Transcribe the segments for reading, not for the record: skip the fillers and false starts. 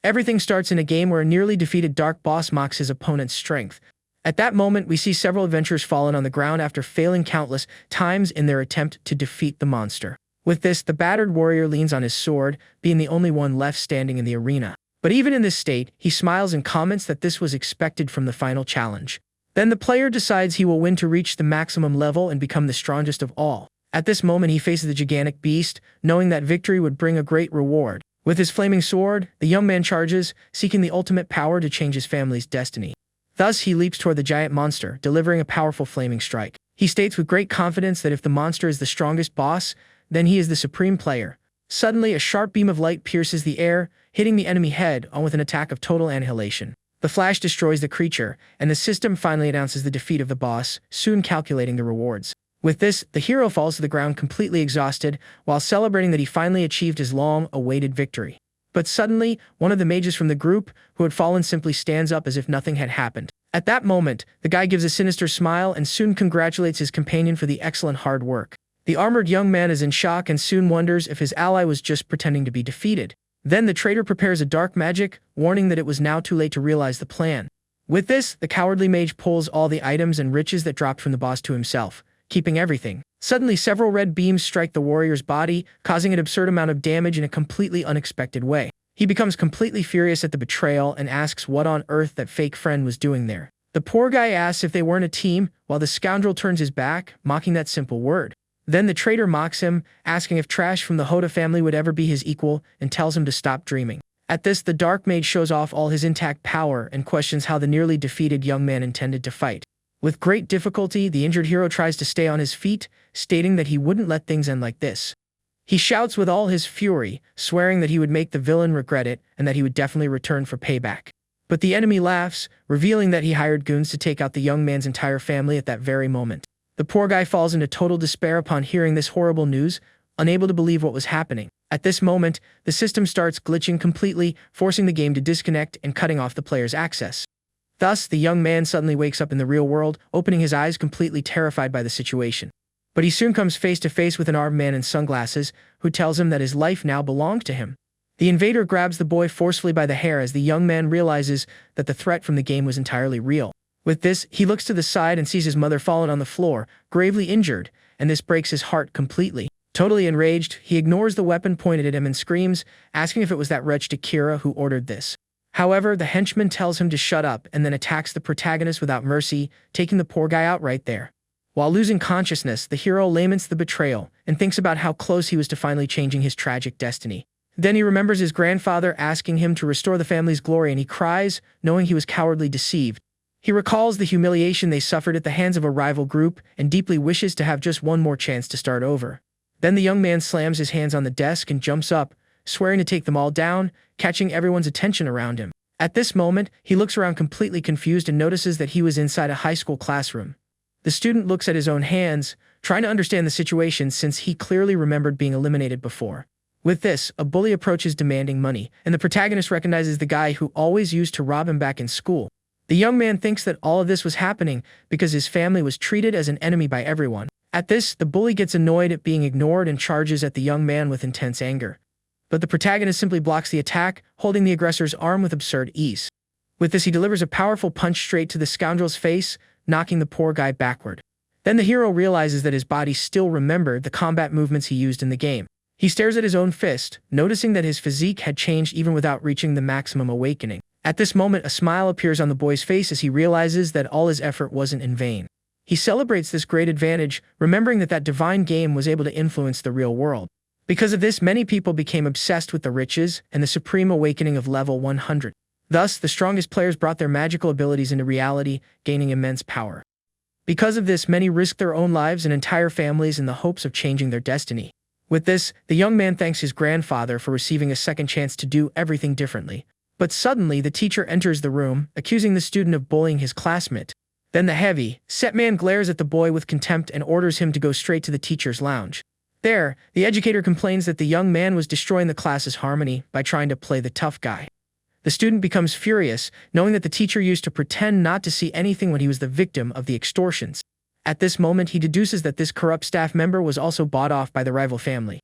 Everything starts in a game where a nearly defeated dark boss mocks his opponent's strength. At that moment, we see several adventurers fallen on the ground after failing countless times in their attempt to defeat the monster. With this, the battered warrior leans on his sword, being the only one left standing in the arena. But even in this state, he smiles and comments that this was expected from the final challenge. Then the player decides he will win to reach the maximum level and become the strongest of all. At this moment, he faces the gigantic beast, knowing that victory would bring a great reward. With his flaming sword, the young man charges, seeking the ultimate power to change his family's destiny. Thus, he leaps toward the giant monster, delivering a powerful flaming strike. He states with great confidence that if the monster is the strongest boss, then he is the supreme player. Suddenly, a sharp beam of light pierces the air, hitting the enemy head-on with an attack of total annihilation. The flash destroys the creature, and the system finally announces the defeat of the boss, soon calculating the rewards. With this, the hero falls to the ground completely exhausted, while celebrating that he finally achieved his long-awaited victory. But suddenly, one of the mages from the group, who had fallen, simply stands up as if nothing had happened. At that moment, the guy gives a sinister smile and soon congratulates his companion for the excellent hard work. The armored young man is in shock and soon wonders if his ally was just pretending to be defeated. Then the traitor prepares a dark magic, warning that it was now too late to realize the plan. With this, the cowardly mage pulls all the items and riches that dropped from the boss to himself, keeping everything. Suddenly, several red beams strike the warrior's body, causing an absurd amount of damage in a completely unexpected way. He becomes completely furious at the betrayal and asks what on earth that fake friend was doing there. The poor guy asks if they weren't a team, while the scoundrel turns his back, mocking that simple word. Then the traitor mocks him, asking if trash from the Hoda family would ever be his equal, and tells him to stop dreaming. At this, the dark mage shows off all his intact power and questions how the nearly defeated young man intended to fight. With great difficulty, the injured hero tries to stay on his feet, stating that he wouldn't let things end like this. He shouts with all his fury, swearing that he would make the villain regret it and that he would definitely return for payback. But the enemy laughs, revealing that he hired goons to take out the young man's entire family at that very moment. The poor guy falls into total despair upon hearing this horrible news, unable to believe what was happening. At this moment, the system starts glitching completely, forcing the game to disconnect and cutting off the player's access. Thus, the young man suddenly wakes up in the real world, opening his eyes completely terrified by the situation. But he soon comes face to face with an armed man in sunglasses, who tells him that his life now belonged to him. The invader grabs the boy forcefully by the hair as the young man realizes that the threat from the game was entirely real. With this, he looks to the side and sees his mother fallen on the floor, gravely injured, and this breaks his heart completely. Totally enraged, he ignores the weapon pointed at him and screams, asking if it was that wretched Akira who ordered this. However, the henchman tells him to shut up and then attacks the protagonist without mercy, taking the poor guy out right there. While losing consciousness, the hero laments the betrayal and thinks about how close he was to finally changing his tragic destiny. Then he remembers his grandfather asking him to restore the family's glory and he cries, knowing he was cowardly deceived. He recalls the humiliation they suffered at the hands of a rival group and deeply wishes to have just one more chance to start over. Then the young man slams his hands on the desk and jumps up, swearing to take them all down, catching everyone's attention around him. At this moment, he looks around completely confused and notices that he was inside a high school classroom. The student looks at his own hands, trying to understand the situation since he clearly remembered being eliminated before. With this, a bully approaches demanding money, and the protagonist recognizes the guy who always used to rob him back in school. The young man thinks that all of this was happening because his family was treated as an enemy by everyone. At this, the bully gets annoyed at being ignored and charges at the young man with intense anger. But the protagonist simply blocks the attack, holding the aggressor's arm with absurd ease. With this, he delivers a powerful punch straight to the scoundrel's face, knocking the poor guy backward. Then the hero realizes that his body still remembered the combat movements he used in the game. He stares at his own fist, noticing that his physique had changed even without reaching the maximum awakening. At this moment, a smile appears on the boy's face as he realizes that all his effort wasn't in vain. He celebrates this great advantage, remembering that divine game was able to influence the real world. Because of this, many people became obsessed with the riches and the supreme awakening of level 100. Thus, the strongest players brought their magical abilities into reality, gaining immense power. Because of this, many risked their own lives and entire families in the hopes of changing their destiny. With this, the young man thanks his grandfather for receiving a second chance to do everything differently. But suddenly, the teacher enters the room, accusing the student of bullying his classmate. Then the heavy, set man glares at the boy with contempt and orders him to go straight to the teacher's lounge. There, the educator complains that the young man was destroying the class's harmony by trying to play the tough guy. The student becomes furious, knowing that the teacher used to pretend not to see anything when he was the victim of the extortions. At this moment, he deduces that this corrupt staff member was also bought off by the rival family.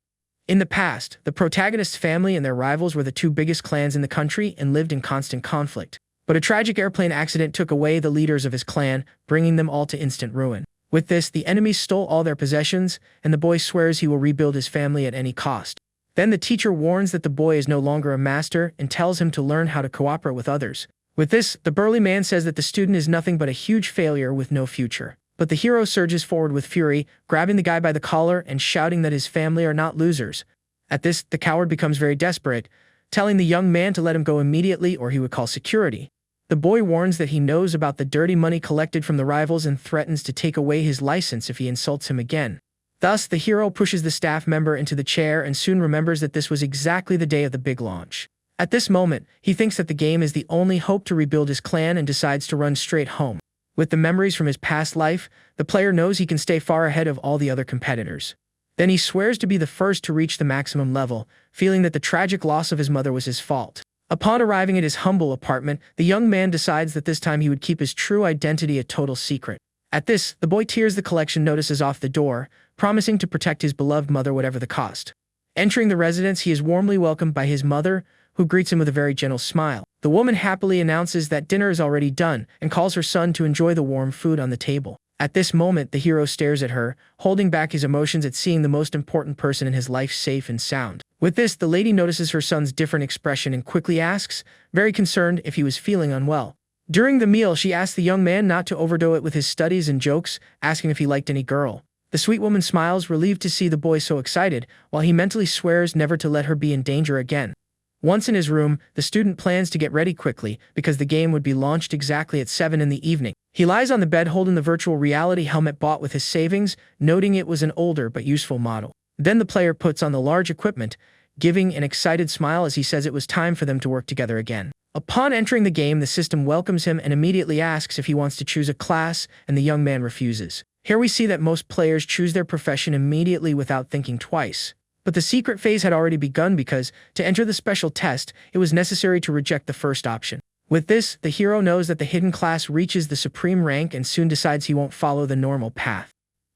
In the past, the protagonist's family and their rivals were the two biggest clans in the country and lived in constant conflict. But a tragic airplane accident took away the leaders of his clan, bringing them all to instant ruin. With this, the enemies stole all their possessions, and the boy swears he will rebuild his family at any cost. Then the teacher warns that the boy is no longer a master and tells him to learn how to cooperate with others. With this, the burly man says that the student is nothing but a huge failure with no future. But the hero surges forward with fury, grabbing the guy by the collar and shouting that his family are not losers. At this, the coward becomes very desperate, telling the young man to let him go immediately or he would call security. The boy warns that he knows about the dirty money collected from the rivals and threatens to take away his license if he insults him again. Thus, the hero pushes the staff member into the chair and soon remembers that this was exactly the day of the big launch. At this moment, he thinks that the game is the only hope to rebuild his clan and decides to run straight home. With the memories from his past life, the player knows he can stay far ahead of all the other competitors. Then he swears to be the first to reach the maximum level, feeling that the tragic loss of his mother was his fault. Upon arriving at his humble apartment, the young man decides that this time he would keep his true identity a total secret. At this, the boy tears the collection notices off the door, promising to protect his beloved mother whatever the cost. Entering the residence, he is warmly welcomed by his mother, who greets him with a very gentle smile. The woman happily announces that dinner is already done and calls her son to enjoy the warm food on the table. At this moment, the hero stares at her, holding back his emotions at seeing the most important person in his life safe and sound. With this, the lady notices her son's different expression and quickly asks, very concerned, if he was feeling unwell. During the meal, she asks the young man not to overdo it with his studies and jokes, asking if he liked any girl. The sweet woman smiles, relieved to see the boy so excited, while he mentally swears never to let her be in danger again. Once in his room, the student plans to get ready quickly because the game would be launched exactly at 7 in the evening. He lies on the bed holding the virtual reality helmet bought with his savings, noting it was an older but useful model. Then the player puts on the large equipment, giving an excited smile as he says it was time for them to work together again. Upon entering the game, the system welcomes him and immediately asks if he wants to choose a class, and the young man refuses. Here we see that most players choose their profession immediately without thinking twice. But the secret phase had already begun because, to enter the special test, it was necessary to reject the first option. With this, the hero knows that the hidden class reaches the supreme rank and soon decides he won't follow the normal path.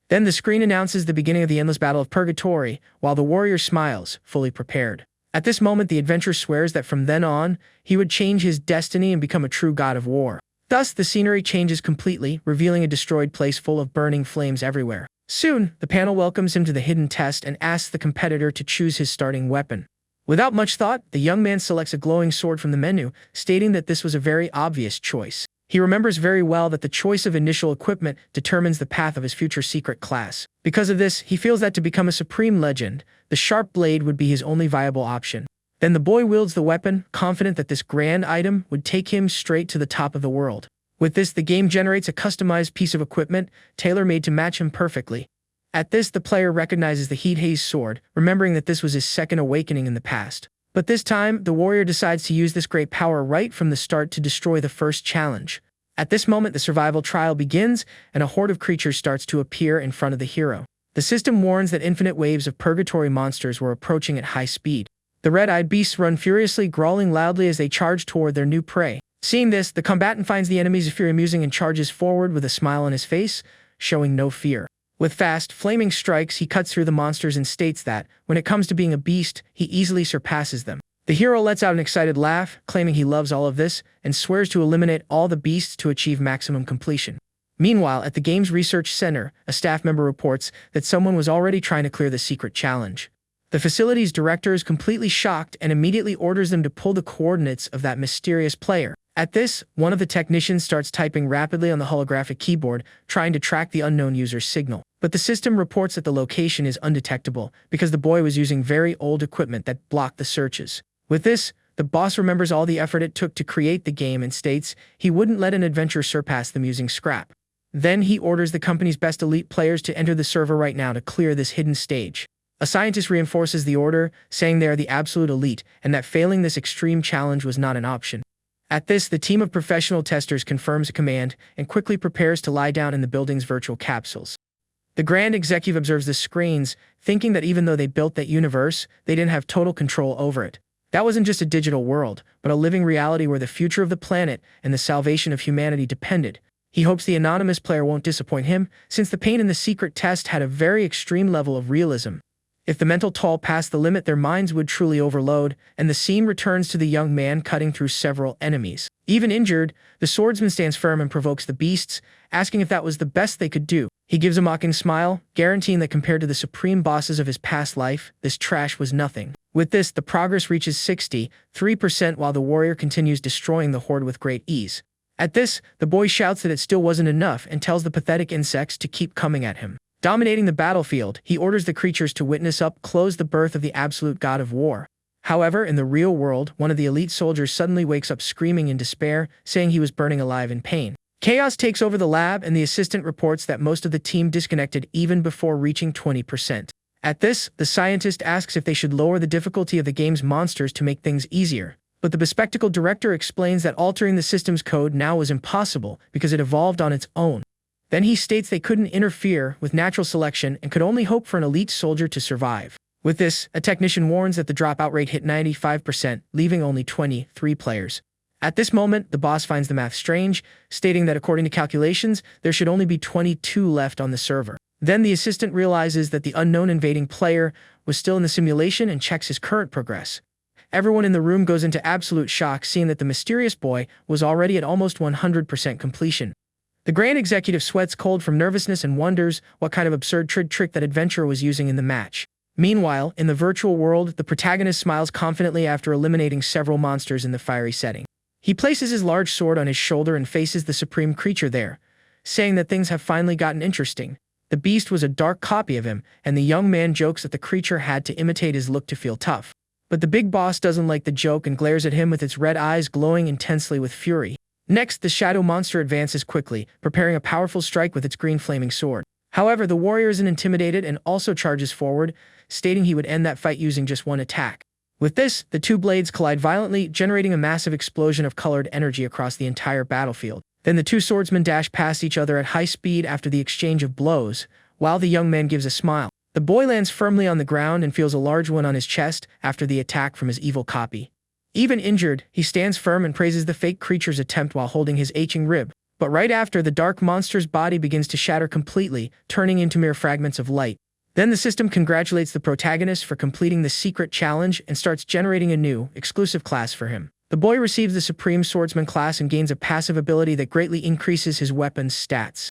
Then the screen announces the beginning of the endless battle of purgatory, while the warrior smiles, fully prepared. At this moment, the adventurer swears that from then on, he would change his destiny and become a true god of war. Thus, the scenery changes completely, revealing a destroyed place full of burning flames everywhere. Soon, the panel welcomes him to the hidden test and asks the competitor to choose his starting weapon. Without much thought, the young man selects a glowing sword from the menu, stating that this was a very obvious choice. He remembers very well that the choice of initial equipment determines the path of his future secret class. Because of this, he feels that to become a supreme legend, the sharp blade would be his only viable option. Then the boy wields the weapon, confident that this grand item would take him straight to the top of the world. With this, the game generates a customized piece of equipment, tailor-made to match him perfectly. At this, the player recognizes the Heat Haze sword, remembering that this was his second awakening in the past. But this time, the warrior decides to use this great power right from the start to destroy the first challenge. At this moment, the survival trial begins, and a horde of creatures starts to appear in front of the hero. The system warns that infinite waves of purgatory monsters were approaching at high speed. The red-eyed beasts run furiously, growling loudly as they charge toward their new prey. Seeing this, the combatant finds the enemies very amusing and charges forward with a smile on his face, showing no fear. With fast, flaming strikes, he cuts through the monsters and states that, when it comes to being a beast, he easily surpasses them. The hero lets out an excited laugh, claiming he loves all of this, and swears to eliminate all the beasts to achieve maximum completion. Meanwhile, at the game's research center, a staff member reports that someone was already trying to clear the secret challenge. The facility's director is completely shocked and immediately orders them to pull the coordinates of that mysterious player. At this, one of the technicians starts typing rapidly on the holographic keyboard, trying to track the unknown user's signal. But the system reports that the location is undetectable because the boy was using very old equipment that blocked the searches. With this, the boss remembers all the effort it took to create the game and states he wouldn't let an adventurer surpass them using scrap. Then he orders the company's best elite players to enter the server right now to clear this hidden stage. A scientist reinforces the order, saying they are the absolute elite and that failing this extreme challenge was not an option. At this, the team of professional testers confirms a command and quickly prepares to lie down in the building's virtual capsules. The Grand Executive observes the screens, thinking that even though they built that universe, they didn't have total control over it. That wasn't just a digital world, but a living reality where the future of the planet and the salvation of humanity depended. He hopes the anonymous player won't disappoint him, since the pain in the secret test had a very extreme level of realism. If the mental toll passed the limit, their minds would truly overload, and the scene returns to the young man cutting through several enemies. Even injured, the swordsman stands firm and provokes the beasts, asking if that was the best they could do. He gives a mocking smile, guaranteeing that compared to the supreme bosses of his past life, this trash was nothing. With this, the progress reaches 63% while the warrior continues destroying the horde with great ease. At this, the boy shouts that it still wasn't enough and tells the pathetic insects to keep coming at him. Dominating the battlefield, he orders the creatures to witness up close the birth of the absolute god of war. However, in the real world, one of the elite soldiers suddenly wakes up screaming in despair, saying he was burning alive in pain. Chaos takes over the lab, and the assistant reports that most of the team disconnected even before reaching 20%. At this, the scientist asks if they should lower the difficulty of the game's monsters to make things easier. But the bespectacled director explains that altering the system's code now was impossible because it evolved on its own. Then he states they couldn't interfere with natural selection and could only hope for an elite soldier to survive. With this, a technician warns that the dropout rate hit 95%, leaving only 23 players. At this moment, the boss finds the math strange, stating that according to calculations, there should only be 22 left on the server. Then the assistant realizes that the unknown invading player was still in the simulation and checks his current progress. Everyone in the room goes into absolute shock, seeing that the mysterious boy was already at almost 100% completion. The Grand Executive sweats cold from nervousness and wonders what kind of absurd trick that adventurer was using in the match. Meanwhile, in the virtual world, the protagonist smiles confidently after eliminating several monsters in the fiery setting. He places his large sword on his shoulder and faces the supreme creature there, saying that things have finally gotten interesting. The beast was a dark copy of him, and the young man jokes that the creature had to imitate his look to feel tough. But the big boss doesn't like the joke and glares at him with its red eyes glowing intensely with fury. Next, the shadow monster advances quickly, preparing a powerful strike with its green flaming sword. However, the warrior isn't intimidated and also charges forward, stating he would end that fight using just one attack. With this, the two blades collide violently, generating a massive explosion of colored energy across the entire battlefield. Then the two swordsmen dash past each other at high speed after the exchange of blows, while the young man gives a smile. The boy lands firmly on the ground and feels a large one on his chest after the attack from his evil copy. Even injured, he stands firm and praises the fake creature's attempt while holding his aching rib. But right after, the dark monster's body begins to shatter completely, turning into mere fragments of light. Then the system congratulates the protagonist for completing the secret challenge and starts generating a new, exclusive class for him. The boy receives the Supreme Swordsman class and gains a passive ability that greatly increases his weapon's stats.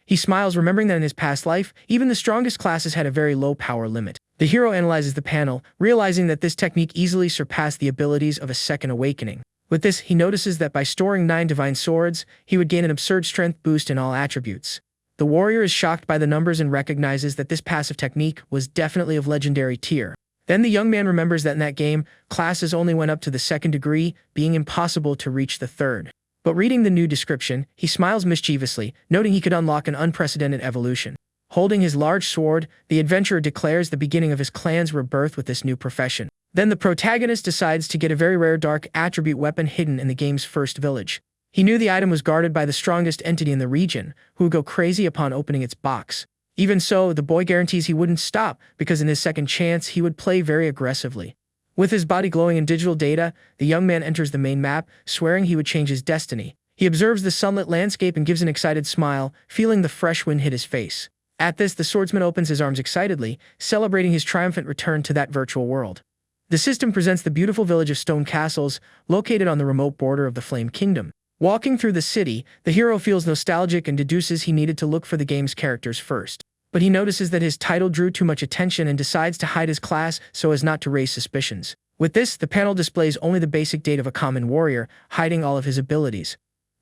He smiles, remembering that in his past life, even the strongest classes had a very low power limit. The hero analyzes the panel, realizing that this technique easily surpassed the abilities of a second awakening. With this, he notices that by storing 9 divine swords, he would gain an absurd strength boost in all attributes. The warrior is shocked by the numbers and recognizes that this passive technique was definitely of legendary tier. Then the young man remembers that in that game, classes only went up to the 2nd degree, being impossible to reach the 3rd. But reading the new description, he smiles mischievously, noting he could unlock an unprecedented evolution. Holding his large sword, the adventurer declares the beginning of his clan's rebirth with this new profession. Then the protagonist decides to get a very rare dark attribute weapon hidden in the game's first village. He knew the item was guarded by the strongest entity in the region, who would go crazy upon opening its box. Even so, the boy guarantees he wouldn't stop, because in his second chance, he would play very aggressively. With his body glowing in digital data, the young man enters the main map, swearing he would change his destiny. He observes the sunlit landscape and gives an excited smile, feeling the fresh wind hit his face. At this, the swordsman opens his arms excitedly, celebrating his triumphant return to that virtual world. The system presents the beautiful village of stone castles, located on the remote border of the Flame Kingdom. Walking through the city, the hero feels nostalgic and deduces he needed to look for the game's characters first. But he notices that his title drew too much attention and decides to hide his class so as not to raise suspicions. With this, the panel displays only the basic date of a common warrior, hiding all of his abilities.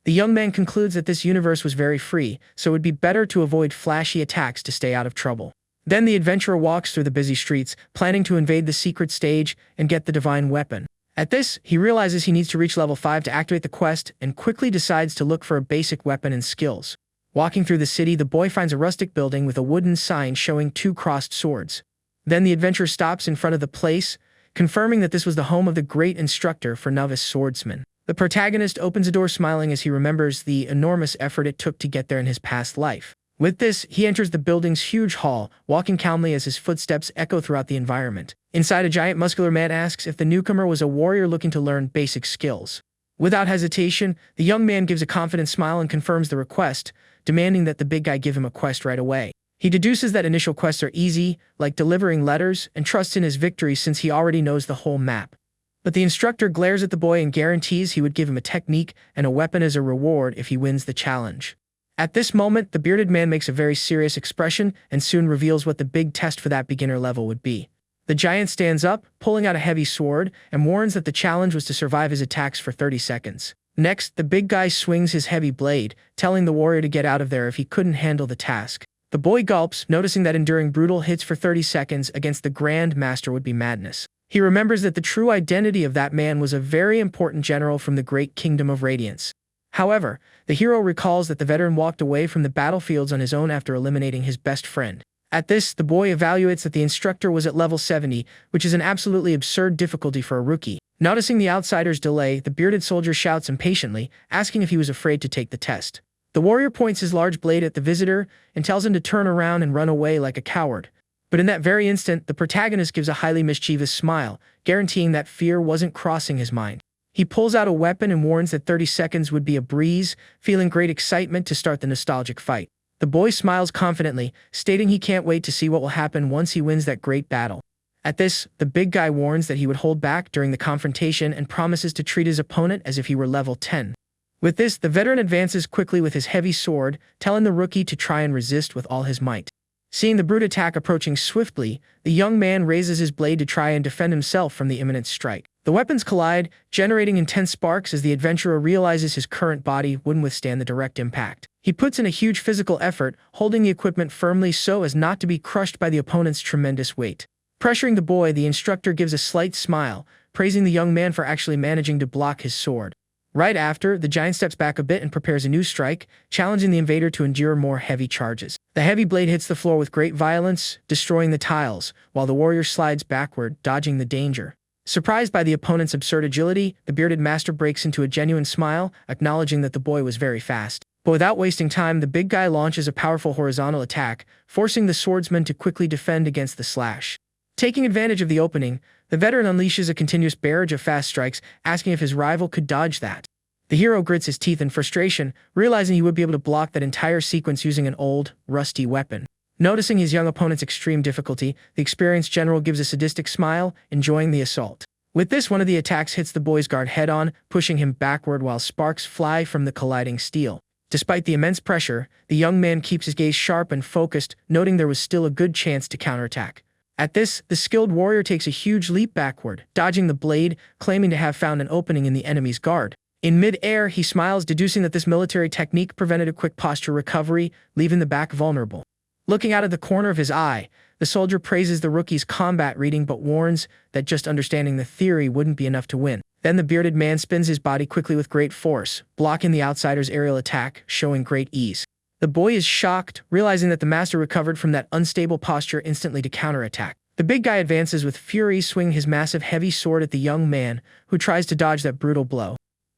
The young man concludes that this universe was very free, so it would be better to avoid flashy attacks to stay out of trouble. Then the adventurer walks through the busy streets, planning to invade the secret stage and get the divine weapon. At this, he realizes he needs to reach level 5 to activate the quest and quickly decides to look for a basic weapon and skills. Walking through the city, the boy finds a rustic building with a wooden sign showing 2 crossed swords. Then the adventurer stops in front of the place, confirming that this was the home of the great instructor for novice swordsmen. The protagonist opens a door smiling as he remembers the enormous effort it took to get there in his past life. With this, he enters the building's huge hall, walking calmly as his footsteps echo throughout the environment. Inside, a giant muscular man asks if the newcomer was a warrior looking to learn basic skills. Without hesitation, the young man gives a confident smile and confirms the request, demanding that the big guy give him a quest right away. He deduces that initial quests are easy, like delivering letters, and trusts in his victory since he already knows the whole map. But the instructor glares at the boy and guarantees he would give him a technique and a weapon as a reward if he wins the challenge. At this moment, the bearded man makes a very serious expression and soon reveals what the big test for that beginner level would be. The giant stands up, pulling out a heavy sword, and warns that the challenge was to survive his attacks for 30 seconds. Next, the big guy swings his heavy blade, telling the warrior to get out of there if he couldn't handle the task. The boy gulps, noticing that enduring brutal hits for 30 seconds against the Grand Master would be madness. He remembers that the true identity of that man was a very important general from the great kingdom of Radiance. However, the hero recalls that the veteran walked away from the battlefields on his own after eliminating his best friend. At this, the boy evaluates that the instructor was at level 70, which is an absolutely absurd difficulty for a rookie. Noticing the outsider's delay, the bearded soldier shouts impatiently, asking if he was afraid to take the test. The warrior points his large blade at the visitor and tells him to turn around and run away like a coward. But in that very instant, the protagonist gives a highly mischievous smile, guaranteeing that fear wasn't crossing his mind. He pulls out a weapon and warns that 30 seconds would be a breeze, feeling great excitement to start the nostalgic fight. The boy smiles confidently, stating he can't wait to see what will happen once he wins that great battle. At this, the big guy warns that he would hold back during the confrontation and promises to treat his opponent as if he were level 10. With this, the veteran advances quickly with his heavy sword, telling the rookie to try and resist with all his might. Seeing the brute attack approaching swiftly, the young man raises his blade to try and defend himself from the imminent strike. The weapons collide, generating intense sparks as the adventurer realizes his current body wouldn't withstand the direct impact. He puts in a huge physical effort, holding the equipment firmly so as not to be crushed by the opponent's tremendous weight. Pressuring the boy, the instructor gives a slight smile, praising the young man for actually managing to block his sword. Right after, the giant steps back a bit and prepares a new strike, challenging the invader to endure more heavy charges. The heavy blade hits the floor with great violence, destroying the tiles, while the warrior slides backward, dodging the danger. Surprised by the opponent's absurd agility, the bearded master breaks into a genuine smile, acknowledging that the boy was very fast. But without wasting time, the big guy launches a powerful horizontal attack, forcing the swordsman to quickly defend against the slash. Taking advantage of the opening, the veteran unleashes a continuous barrage of fast strikes, asking if his rival could dodge that. The hero grits his teeth in frustration, realizing he would be able to block that entire sequence using an old, rusty weapon. Noticing his young opponent's extreme difficulty, the experienced general gives a sadistic smile, enjoying the assault. With this, one of the attacks hits the boy's guard head-on, pushing him backward while sparks fly from the colliding steel. Despite the immense pressure, the young man keeps his gaze sharp and focused, noting there was still a good chance to counterattack. At this, the skilled warrior takes a huge leap backward, dodging the blade, claiming to have found an opening in the enemy's guard. In mid-air, he smiles, deducing that this military technique prevented a quick posture recovery, leaving the back vulnerable. Looking out of the corner of his eye, the soldier praises the rookie's combat reading but warns that just understanding the theory wouldn't be enough to win. Then the bearded man spins his body quickly with great force, blocking the outsider's aerial attack, showing great ease. The boy is shocked, realizing that the master recovered from that unstable posture instantly to counterattack. The big guy advances with fury, swinging his massive heavy sword at the young man, who tries to dodge that brutal blow.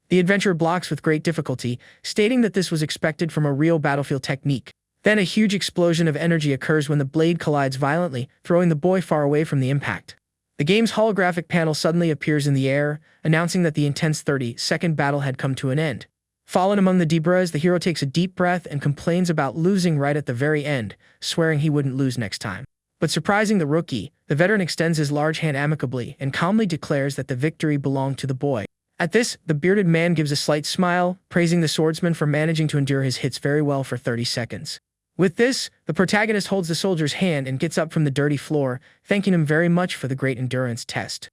The adventurer blocks with great difficulty, stating that this was expected from a real battlefield technique. Then a huge explosion of energy occurs when the blade collides violently, throwing the boy far away from the impact. The game's holographic panel suddenly appears in the air, announcing that the intense 30-second battle had come to an end. Fallen among the debris, the hero takes a deep breath and complains about losing right at the very end, swearing he wouldn't lose next time. But surprising the rookie, the veteran extends his large hand amicably and calmly declares that the victory belonged to the boy. At this, the bearded man gives a slight smile, praising the swordsman for managing to endure his hits very well for 30 seconds. With this, the protagonist holds the soldier's hand and gets up from the dirty floor, thanking him very much for the great endurance test.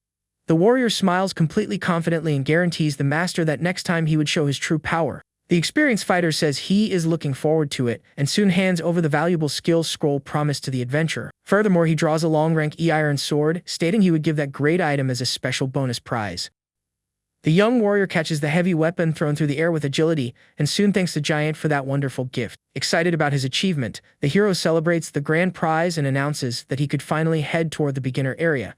The warrior smiles completely confidently and guarantees the master that next time he would show his true power. The experienced fighter says he is looking forward to it and soon hands over the valuable skill scroll promised to the adventurer. Furthermore, he draws a long-rank iron sword, stating he would give that great item as a special bonus prize. The young warrior catches the heavy weapon thrown through the air with agility and soon thanks the giant for that wonderful gift. Excited about his achievement, the hero celebrates the grand prize and announces that he could finally head toward the beginner area.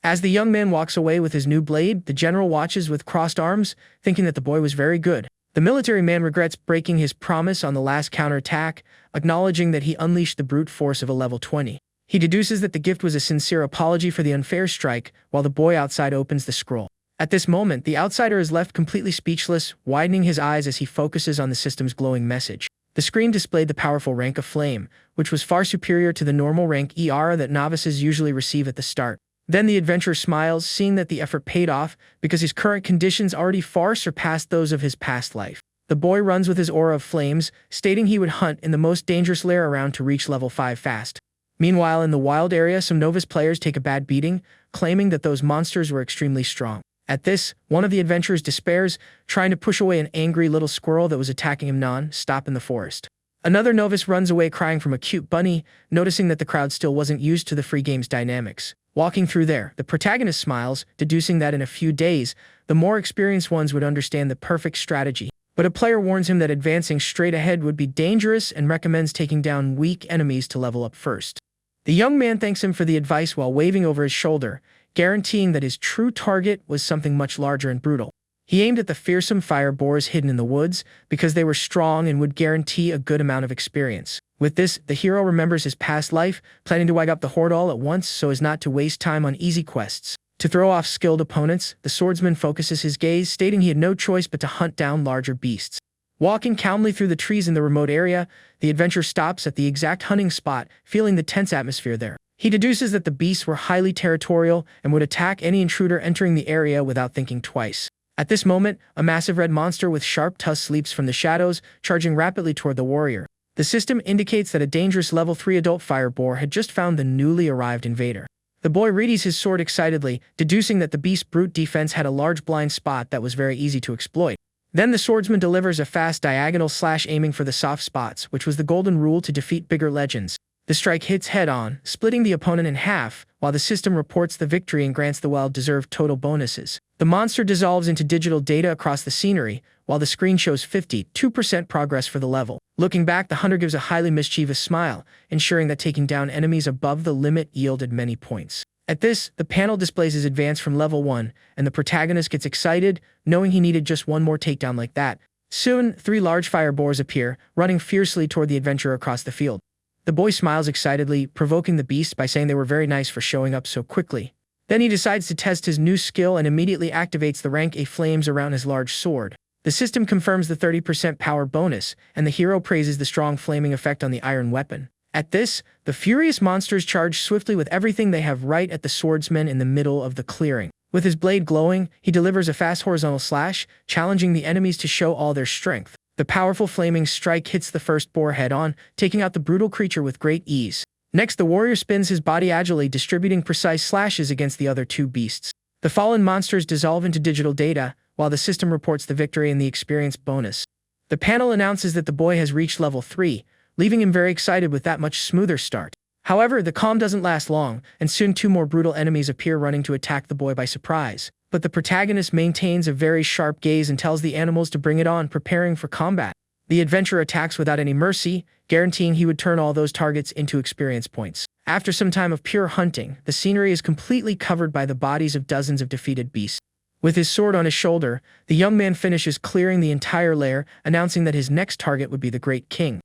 As the young man walks away with his new blade, the general watches with crossed arms, thinking that the boy was very good. The military man regrets breaking his promise on the last counterattack, acknowledging that he unleashed the brute force of a level 20. He deduces that the gift was a sincere apology for the unfair strike, while the boy outside opens the scroll. At this moment, the outsider is left completely speechless, widening his eyes as he focuses on the system's glowing message. The screen displayed the powerful rank of Flame, which was far superior to the normal rank ER that novices usually receive at the start. Then the adventurer smiles, seeing that the effort paid off because his current conditions already far surpassed those of his past life. The boy runs with his aura of flames, stating he would hunt in the most dangerous lair around to reach level 5 fast. Meanwhile, in the wild area, some novice players take a bad beating, claiming that those monsters were extremely strong. At this, one of the adventurers despairs, trying to push away an angry little squirrel that was attacking him non-stop in the forest. Another novice runs away crying from a cute bunny, noticing that the crowd still wasn't used to the free game's dynamics. Walking through there, the protagonist smiles, deducing that in a few days, the more experienced ones would understand the perfect strategy. But a player warns him that advancing straight ahead would be dangerous and recommends taking down weak enemies to level up first. The young man thanks him for the advice while waving over his shoulder, guaranteeing that his true target was something much larger and brutal. He aimed at the fearsome fire boars hidden in the woods because they were strong and would guarantee a good amount of experience. With this, the hero remembers his past life, planning to wipe out the horde all at once so as not to waste time on easy quests. To throw off skilled opponents, the swordsman focuses his gaze, stating he had no choice but to hunt down larger beasts. Walking calmly through the trees in the remote area, the adventurer stops at the exact hunting spot, feeling the tense atmosphere there. He deduces that the beasts were highly territorial and would attack any intruder entering the area without thinking twice. At this moment, a massive red monster with sharp tusks leaps from the shadows, charging rapidly toward the warrior. The system indicates that a dangerous level 3 adult fire boar had just found the newly arrived invader. The boy readies his sword excitedly, deducing that the beast's brute defense had a large blind spot that was very easy to exploit. Then the swordsman delivers a fast diagonal slash aiming for the soft spots, which was the golden rule to defeat bigger legends. The strike hits head-on, splitting the opponent in half, while the system reports the victory and grants the well-deserved total bonuses. The monster dissolves into digital data across the scenery, while the screen shows 52% progress for the level. Looking back, the hunter gives a highly mischievous smile, ensuring that taking down enemies above the limit yielded many points. At this, the panel displays his advance from level 1, and the protagonist gets excited, knowing he needed just one more takedown like that. Soon, 3 large fire boars appear, running fiercely toward the adventurer across the field. The boy smiles excitedly, provoking the beast by saying they were very nice for showing up so quickly. Then he decides to test his new skill and immediately activates the rank A flames around his large sword. The system confirms the 30% power bonus, and the hero praises the strong flaming effect on the iron weapon. At this, the furious monsters charge swiftly with everything they have right at the swordsman in the middle of the clearing. With his blade glowing, he delivers a fast horizontal slash, challenging the enemies to show all their strength. The powerful flaming strike hits the first boar head-on, taking out the brutal creature with great ease. Next, the warrior spins his body agilely, distributing precise slashes against the other 2 beasts. The fallen monsters dissolve into digital data, while the system reports the victory and the experience bonus. The panel announces that the boy has reached level 3, leaving him very excited with that much smoother start. However, the calm doesn't last long, and soon 2 more brutal enemies appear running to attack the boy by surprise. But the protagonist maintains a very sharp gaze and tells the animals to bring it on, preparing for combat. The adventurer attacks without any mercy, guaranteeing he would turn all those targets into experience points. After some time of pure hunting, the scenery is completely covered by the bodies of dozens of defeated beasts. With his sword on his shoulder, the young man finishes clearing the entire lair, announcing that his next target would be the Great King.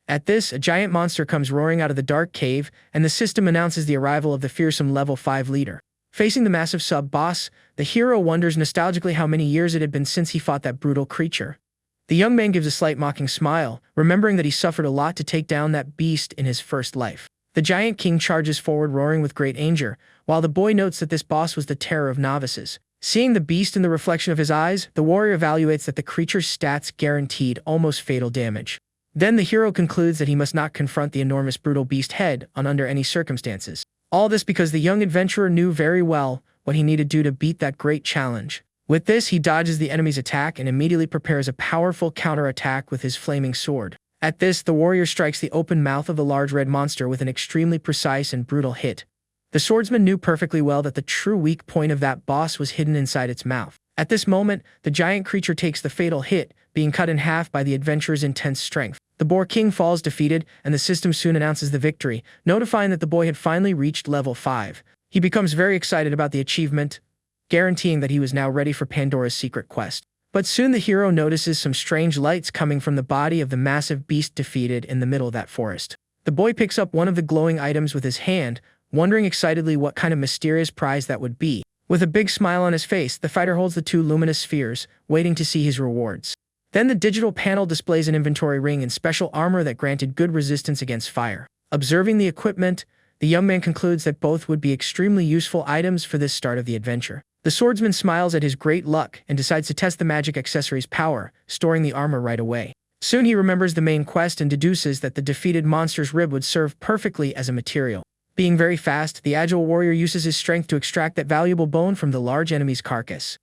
At this, a giant monster comes roaring out of the dark cave, and the system announces the arrival of the fearsome level 5 leader. Facing the massive sub-boss, the hero wonders nostalgically how many years it had been since he fought that brutal creature. The young man gives a slight mocking smile, remembering that he suffered a lot to take down that beast in his first life. The giant king charges forward, roaring with great anger, while the boy notes that this boss was the terror of novices. Seeing the beast in the reflection of his eyes, the warrior evaluates that the creature's stats guaranteed almost fatal damage. Then the hero concludes that he must not confront the enormous brutal beast head-on under any circumstances. All this because the young adventurer knew very well what he needed to do to beat that great challenge. With this, he dodges the enemy's attack and immediately prepares a powerful counterattack with his flaming sword. At this, the warrior strikes the open mouth of the large red monster with an extremely precise and brutal hit. The swordsman knew perfectly well that the true weak point of that boss was hidden inside its mouth. At this moment, the giant creature takes the fatal hit, being cut in half by the adventurer's intense strength. The Boar King falls defeated, and the system soon announces the victory, notifying that the boy had finally reached level 5. He becomes very excited about the achievement, guaranteeing that he was now ready for Pandora's secret quest. But soon the hero notices some strange lights coming from the body of the massive beast defeated in the middle of that forest. The boy picks up one of the glowing items with his hand, wondering excitedly what kind of mysterious prize that would be. With a big smile on his face, the fighter holds the 2 luminous spheres, waiting to see his rewards. Then the digital panel displays an inventory ring and special armor that granted good resistance against fire. Observing the equipment, the young man concludes that both would be extremely useful items for this start of the adventure. The swordsman smiles at his great luck and decides to test the magic accessory's power, storing the armor right away. Soon he remembers the main quest and deduces that the defeated monster's rib would serve perfectly as a material. Being very fast, the agile warrior uses his strength to extract that valuable bone from the large enemy's carcass.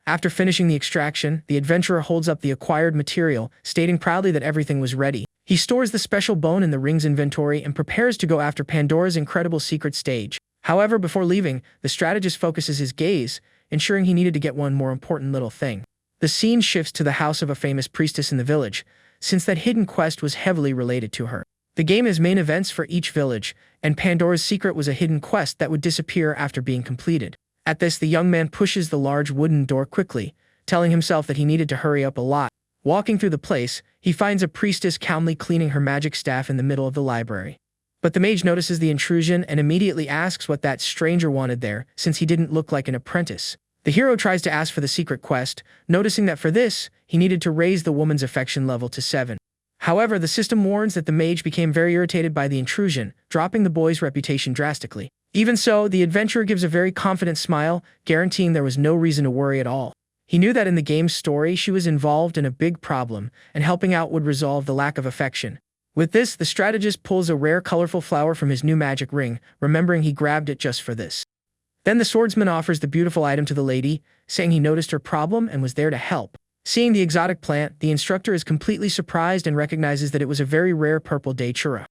After finishing the extraction, the adventurer holds up the acquired material, stating proudly that everything was ready. He stores the special bone in the ring's inventory and prepares to go after Pandora's incredible secret stage. However, before leaving, the strategist focuses his gaze, ensuring he needed to get one more important little thing. The scene shifts to the house of a famous priestess in the village, since that hidden quest was heavily related to her. The game has main events for each village, and Pandora's secret was a hidden quest that would disappear after being completed. At this, the young man pushes the large wooden door quickly, telling himself that he needed to hurry up a lot. Walking through the place, he finds a priestess calmly cleaning her magic staff in the middle of the library. But the mage notices the intrusion and immediately asks what that stranger wanted there, since he didn't look like an apprentice. The hero tries to ask for the secret quest, noticing that for this, he needed to raise the woman's affection level to 7. However, the system warns that the mage became very irritated by the intrusion, dropping the boy's reputation drastically. Even so, the adventurer gives a very confident smile, guaranteeing there was no reason to worry at all. He knew that in the game's story she was involved in a big problem, and helping out would resolve the lack of affection. With this, the strategist pulls a rare colorful flower from his new magic ring, remembering he grabbed it just for this. Then the swordsman offers the beautiful item to the lady, saying he noticed her problem and was there to help. Seeing the exotic plant, the instructor is completely surprised and recognizes that it was a very rare purple datura.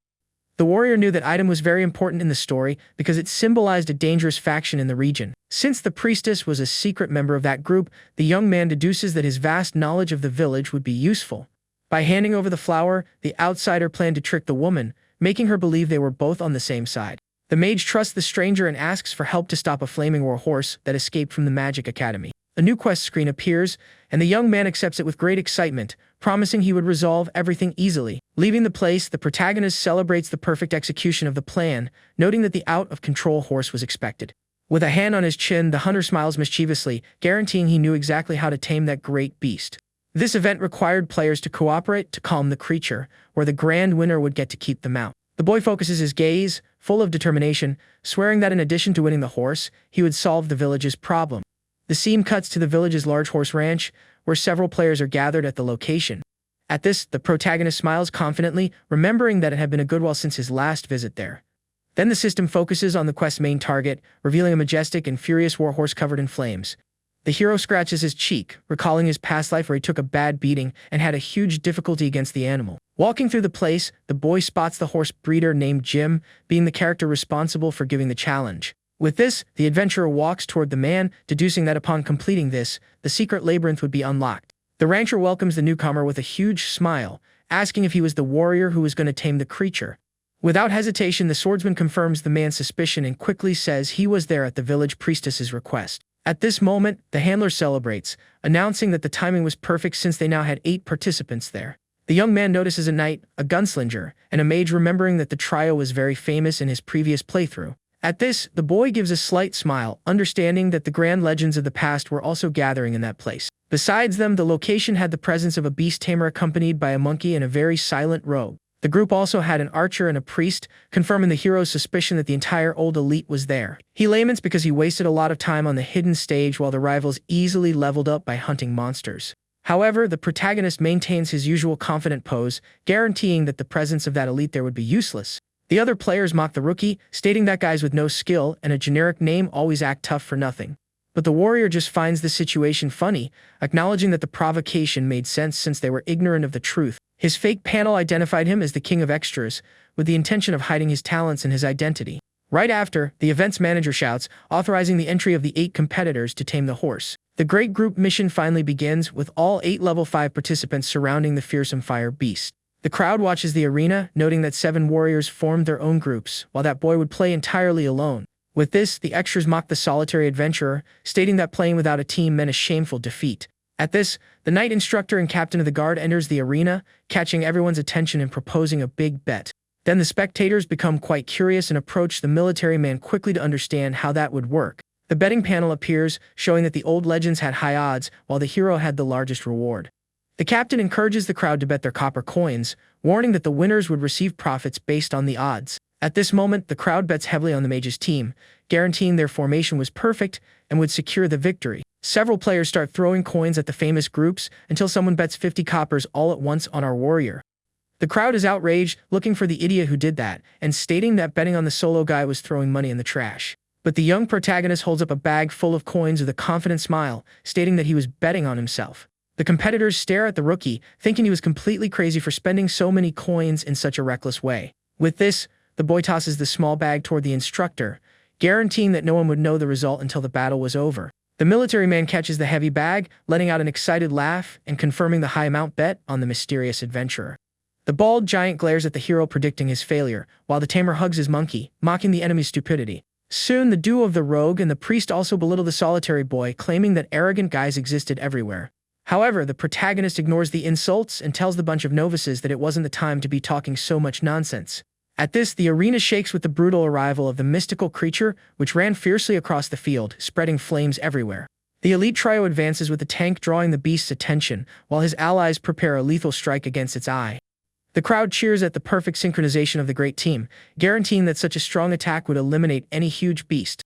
The warrior knew that item was very important in the story because it symbolized a dangerous faction in the region. Since the priestess was a secret member of that group, the young man deduces that his vast knowledge of the village would be useful. By handing over the flower, the outsider planned to trick the woman, making her believe they were both on the same side. The mage trusts the stranger and asks for help to stop a flaming war horse that escaped from the magic academy. A new quest screen appears, and the young man accepts it with great excitement, promising he would resolve everything easily. Leaving the place, the protagonist celebrates the perfect execution of the plan, noting that the out-of-control horse was expected. With a hand on his chin, the hunter smiles mischievously, guaranteeing he knew exactly how to tame that great beast. This event required players to cooperate to calm the creature, where the grand winner would get to keep the mount. The boy focuses his gaze, full of determination, swearing that in addition to winning the horse, he would solve the village's problem. The scene cuts to the village's large horse ranch, where several players are gathered at the location. At this, the protagonist smiles confidently, remembering that it had been a good while since his last visit there. Then the system focuses on the quest's main target, revealing a majestic and furious warhorse covered in flames. The hero scratches his cheek, recalling his past life where he took a bad beating and had a huge difficulty against the animal. Walking through the place, the boy spots the horse breeder named Jim, being the character responsible for giving the challenge. With this, the adventurer walks toward the man, deducing that upon completing this, the secret labyrinth would be unlocked. The rancher welcomes the newcomer with a huge smile, asking if he was the warrior who was going to tame the creature. Without hesitation, the swordsman confirms the man's suspicion and quickly says he was there at the village priestess's request. At this moment, the handler celebrates, announcing that the timing was perfect since they now had 8 participants there. The young man notices a knight, a gunslinger, and a mage, remembering that the trio was very famous in his previous playthrough. At this, the boy gives a slight smile, understanding that the grand legends of the past were also gathering in that place. Besides them, the location had the presence of a beast tamer accompanied by a monkey and a very silent rogue. The group also had an archer and a priest, confirming the hero's suspicion that the entire old elite was there. He laments because he wasted a lot of time on the hidden stage while the rivals easily leveled up by hunting monsters. However, the protagonist maintains his usual confident pose, guaranteeing that the presence of that elite there would be useless. The other players mock the rookie, stating that guys with no skill and a generic name always act tough for nothing. But the warrior just finds the situation funny, acknowledging that the provocation made sense since they were ignorant of the truth. His fake panel identified him as the king of extras, with the intention of hiding his talents and his identity. Right after, the event's manager shouts, authorizing the entry of the 8 competitors to tame the horse. The great group mission finally begins, with all 8 level 5 participants surrounding the fearsome fire beast. The crowd watches the arena, noting that 7 warriors formed their own groups, while that boy would play entirely alone. With this, the extras mock the solitary adventurer, stating that playing without a team meant a shameful defeat. At this, the knight instructor and captain of the guard enters the arena, catching everyone's attention and proposing a big bet. Then the spectators become quite curious and approach the military man quickly to understand how that would work. The betting panel appears, showing that the old legends had high odds, while the hero had the largest reward. The captain encourages the crowd to bet their copper coins, warning that the winners would receive profits based on the odds. At this moment, the crowd bets heavily on the mage's team, guaranteeing their formation was perfect and would secure the victory. Several players start throwing coins at the famous groups until someone bets 50 coppers all at once on our warrior. The crowd is outraged, looking for the idiot who did that, and stating that betting on the solo guy was throwing money in the trash. But the young protagonist holds up a bag full of coins with a confident smile, stating that he was betting on himself. The competitors stare at the rookie, thinking he was completely crazy for spending so many coins in such a reckless way. With this, the boy tosses the small bag toward the instructor, guaranteeing that no one would know the result until the battle was over. The military man catches the heavy bag, letting out an excited laugh and confirming the high amount bet on the mysterious adventurer. The bald giant glares at the hero, predicting his failure, while the tamer hugs his monkey, mocking the enemy's stupidity. Soon, the duo of the rogue and the priest also belittle the solitary boy, claiming that arrogant guys existed everywhere. However, the protagonist ignores the insults and tells the bunch of novices that it wasn't the time to be talking so much nonsense. At this, the arena shakes with the brutal arrival of the mystical creature, which ran fiercely across the field, spreading flames everywhere. The elite trio advances with the tank drawing the beast's attention, while his allies prepare a lethal strike against its eye. The crowd cheers at the perfect synchronization of the great team, guaranteeing that such a strong attack would eliminate any huge beast.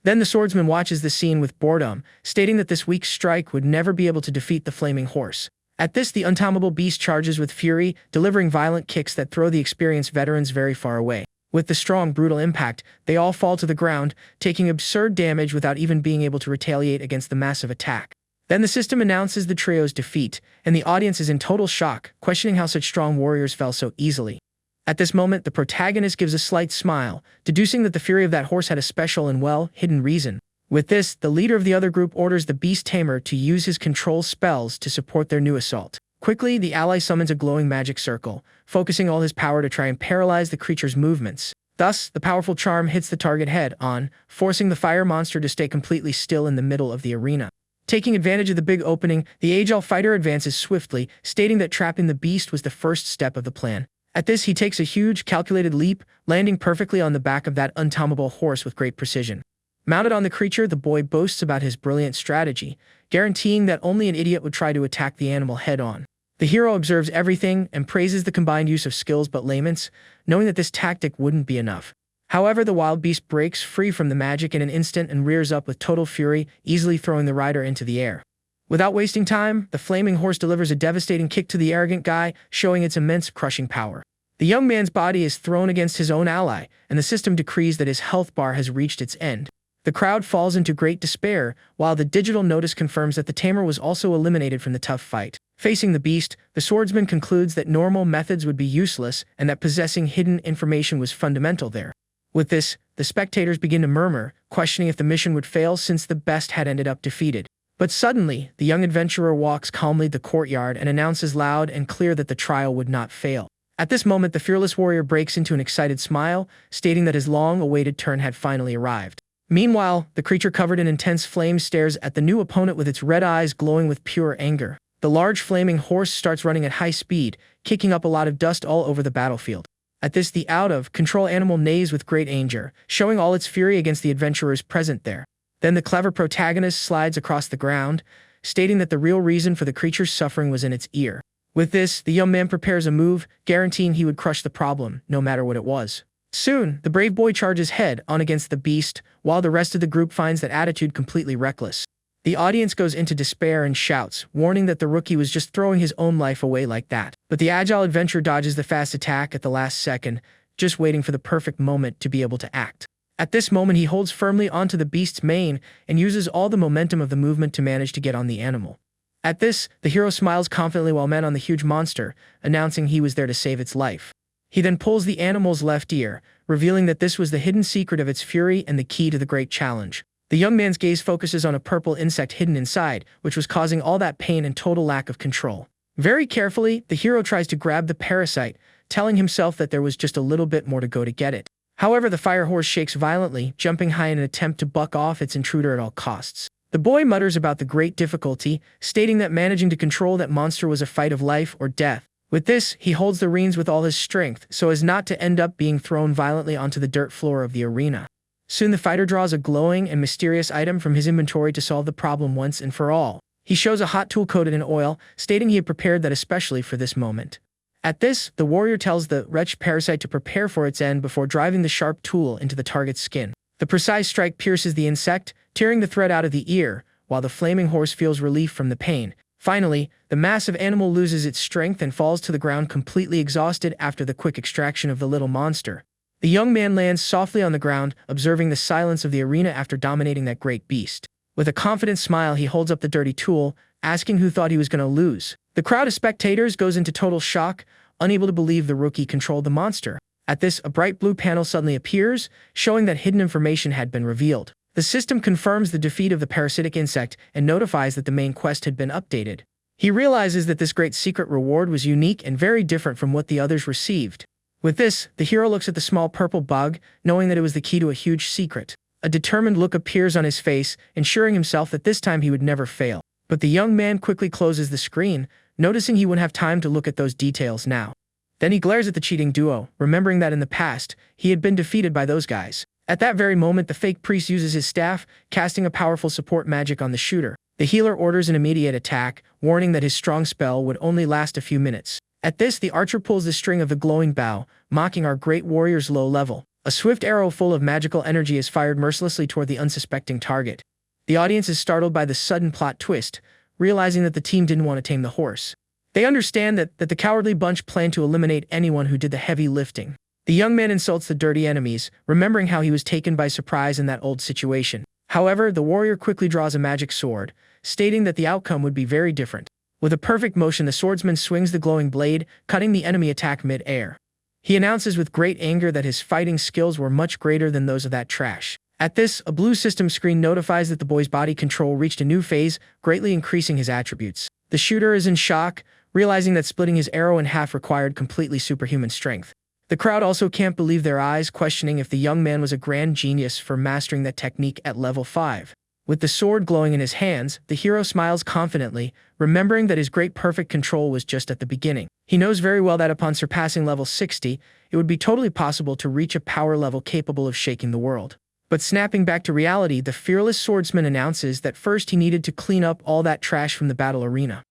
Then the swordsman watches the scene with boredom, stating that this weak strike would never be able to defeat the flaming horse. At this, the untamable beast charges with fury, delivering violent kicks that throw the experienced veterans very far away. With the strong, brutal impact, they all fall to the ground, taking absurd damage without even being able to retaliate against the massive attack. Then the system announces the trio's defeat, and the audience is in total shock, questioning how such strong warriors fell so easily. At this moment, the protagonist gives a slight smile, deducing that the fury of that horse had a special and well-hidden reason. With this, the leader of the other group orders the beast tamer to use his control spells to support their new assault. Quickly, the ally summons a glowing magic circle, focusing all his power to try and paralyze the creature's movements. Thus, the powerful charm hits the target head-on, forcing the fire monster to stay completely still in the middle of the arena. Taking advantage of the big opening, the agile fighter advances swiftly, stating that trapping the beast was the first step of the plan. At this, he takes a huge, calculated leap, landing perfectly on the back of that untamable horse with great precision. Mounted on the creature, the boy boasts about his brilliant strategy, guaranteeing that only an idiot would try to attack the animal head-on. The hero observes everything and praises the combined use of skills but laments, knowing that this tactic wouldn't be enough. However, the wild beast breaks free from the magic in an instant and rears up with total fury, easily throwing the rider into the air. Without wasting time, the flaming horse delivers a devastating kick to the arrogant guy, showing its immense crushing power. The young man's body is thrown against his own ally, and the system decrees that his health bar has reached its end. The crowd falls into great despair, while the digital notice confirms that the tamer was also eliminated from the tough fight. Facing the beast, the swordsman concludes that normal methods would be useless and that possessing hidden information was fundamental there. With this, the spectators begin to murmur, questioning if the mission would fail since the best had ended up defeated. But suddenly, the young adventurer walks calmly to the courtyard and announces loud and clear that the trial would not fail. At this moment, the fearless warrior breaks into an excited smile, stating that his long-awaited turn had finally arrived. Meanwhile, the creature covered in intense flames stares at the new opponent with its red eyes glowing with pure anger. The large flaming horse starts running at high speed, kicking up a lot of dust all over the battlefield. At this, the out-of-control animal neighs with great anger, showing all its fury against the adventurers present there. Then the clever protagonist slides across the ground, stating that the real reason for the creature's suffering was in its ear. With this, the young man prepares a move, guaranteeing he would crush the problem, no matter what it was. Soon, the brave boy charges head-on against the beast, while the rest of the group finds that attitude completely reckless. The audience goes into despair and shouts, warning that the rookie was just throwing his own life away like that. But the agile adventurer dodges the fast attack at the last second, just waiting for the perfect moment to be able to act. At this moment, he holds firmly onto the beast's mane and uses all the momentum of the movement to manage to get on the animal. At this, the hero smiles confidently while men on the huge monster, announcing he was there to save its life. He then pulls the animal's left ear, revealing that this was the hidden secret of its fury and the key to the great challenge. The young man's gaze focuses on a purple insect hidden inside, which was causing all that pain and total lack of control. Very carefully, the hero tries to grab the parasite, telling himself that there was just a little bit more to go to get it. However, the fire horse shakes violently, jumping high in an attempt to buck off its intruder at all costs. The boy mutters about the great difficulty, stating that managing to control that monster was a fight of life or death. With this, he holds the reins with all his strength, so as not to end up being thrown violently onto the dirt floor of the arena. Soon the fighter draws a glowing and mysterious item from his inventory to solve the problem once and for all. He shows a hot tool coated in oil, stating he had prepared that especially for this moment. At this, the warrior tells the wretched parasite to prepare for its end before driving the sharp tool into the target's skin. The precise strike pierces the insect, tearing the thread out of the ear, while the flaming horse feels relief from the pain. Finally, the massive animal loses its strength and falls to the ground completely exhausted after the quick extraction of the little monster. The young man lands softly on the ground, observing the silence of the arena after dominating that great beast. With a confident smile, he holds up the dirty tool, asking who thought he was going to lose. The crowd of spectators goes into total shock, unable to believe the rookie controlled the monster. At this, a bright blue panel suddenly appears, showing that hidden information had been revealed. The system confirms the defeat of the parasitic insect and notifies that the main quest had been updated. He realizes that this great secret reward was unique and very different from what the others received. With this, the hero looks at the small purple bug, knowing that it was the key to a huge secret. A determined look appears on his face, ensuring himself that this time he would never fail. But the young man quickly closes the screen, noticing he wouldn't have time to look at those details now. Then he glares at the cheating duo, remembering that in the past, he had been defeated by those guys. At that very moment, the fake priest uses his staff, casting a powerful support magic on the shooter. The healer orders an immediate attack, warning that his strong spell would only last a few minutes. At this, the archer pulls the string of the glowing bow, mocking our great warrior's low level. A swift arrow full of magical energy is fired mercilessly toward the unsuspecting target. The audience is startled by the sudden plot twist, realizing that the team didn't want to tame the horse. They understand that the cowardly bunch planned to eliminate anyone who did the heavy lifting. The young man insults the dirty enemies, remembering how he was taken by surprise in that old situation. However, the warrior quickly draws a magic sword, stating that the outcome would be very different. With a perfect motion, the swordsman swings the glowing blade, cutting the enemy attack mid-air. He announces with great anger that his fighting skills were much greater than those of that trash. At this, a blue system screen notifies that the boy's body control reached a new phase, greatly increasing his attributes. The shooter is in shock, realizing that splitting his arrow in half required completely superhuman strength. The crowd also can't believe their eyes, questioning if the young man was a grand genius for mastering that technique at level 5. With the sword glowing in his hands, the hero smiles confidently, remembering that his great perfect control was just at the beginning. He knows very well that upon surpassing level 60, it would be totally possible to reach a power level capable of shaking the world. But snapping back to reality, the fearless swordsman announces that first he needed to clean up all that trash from the battle arena.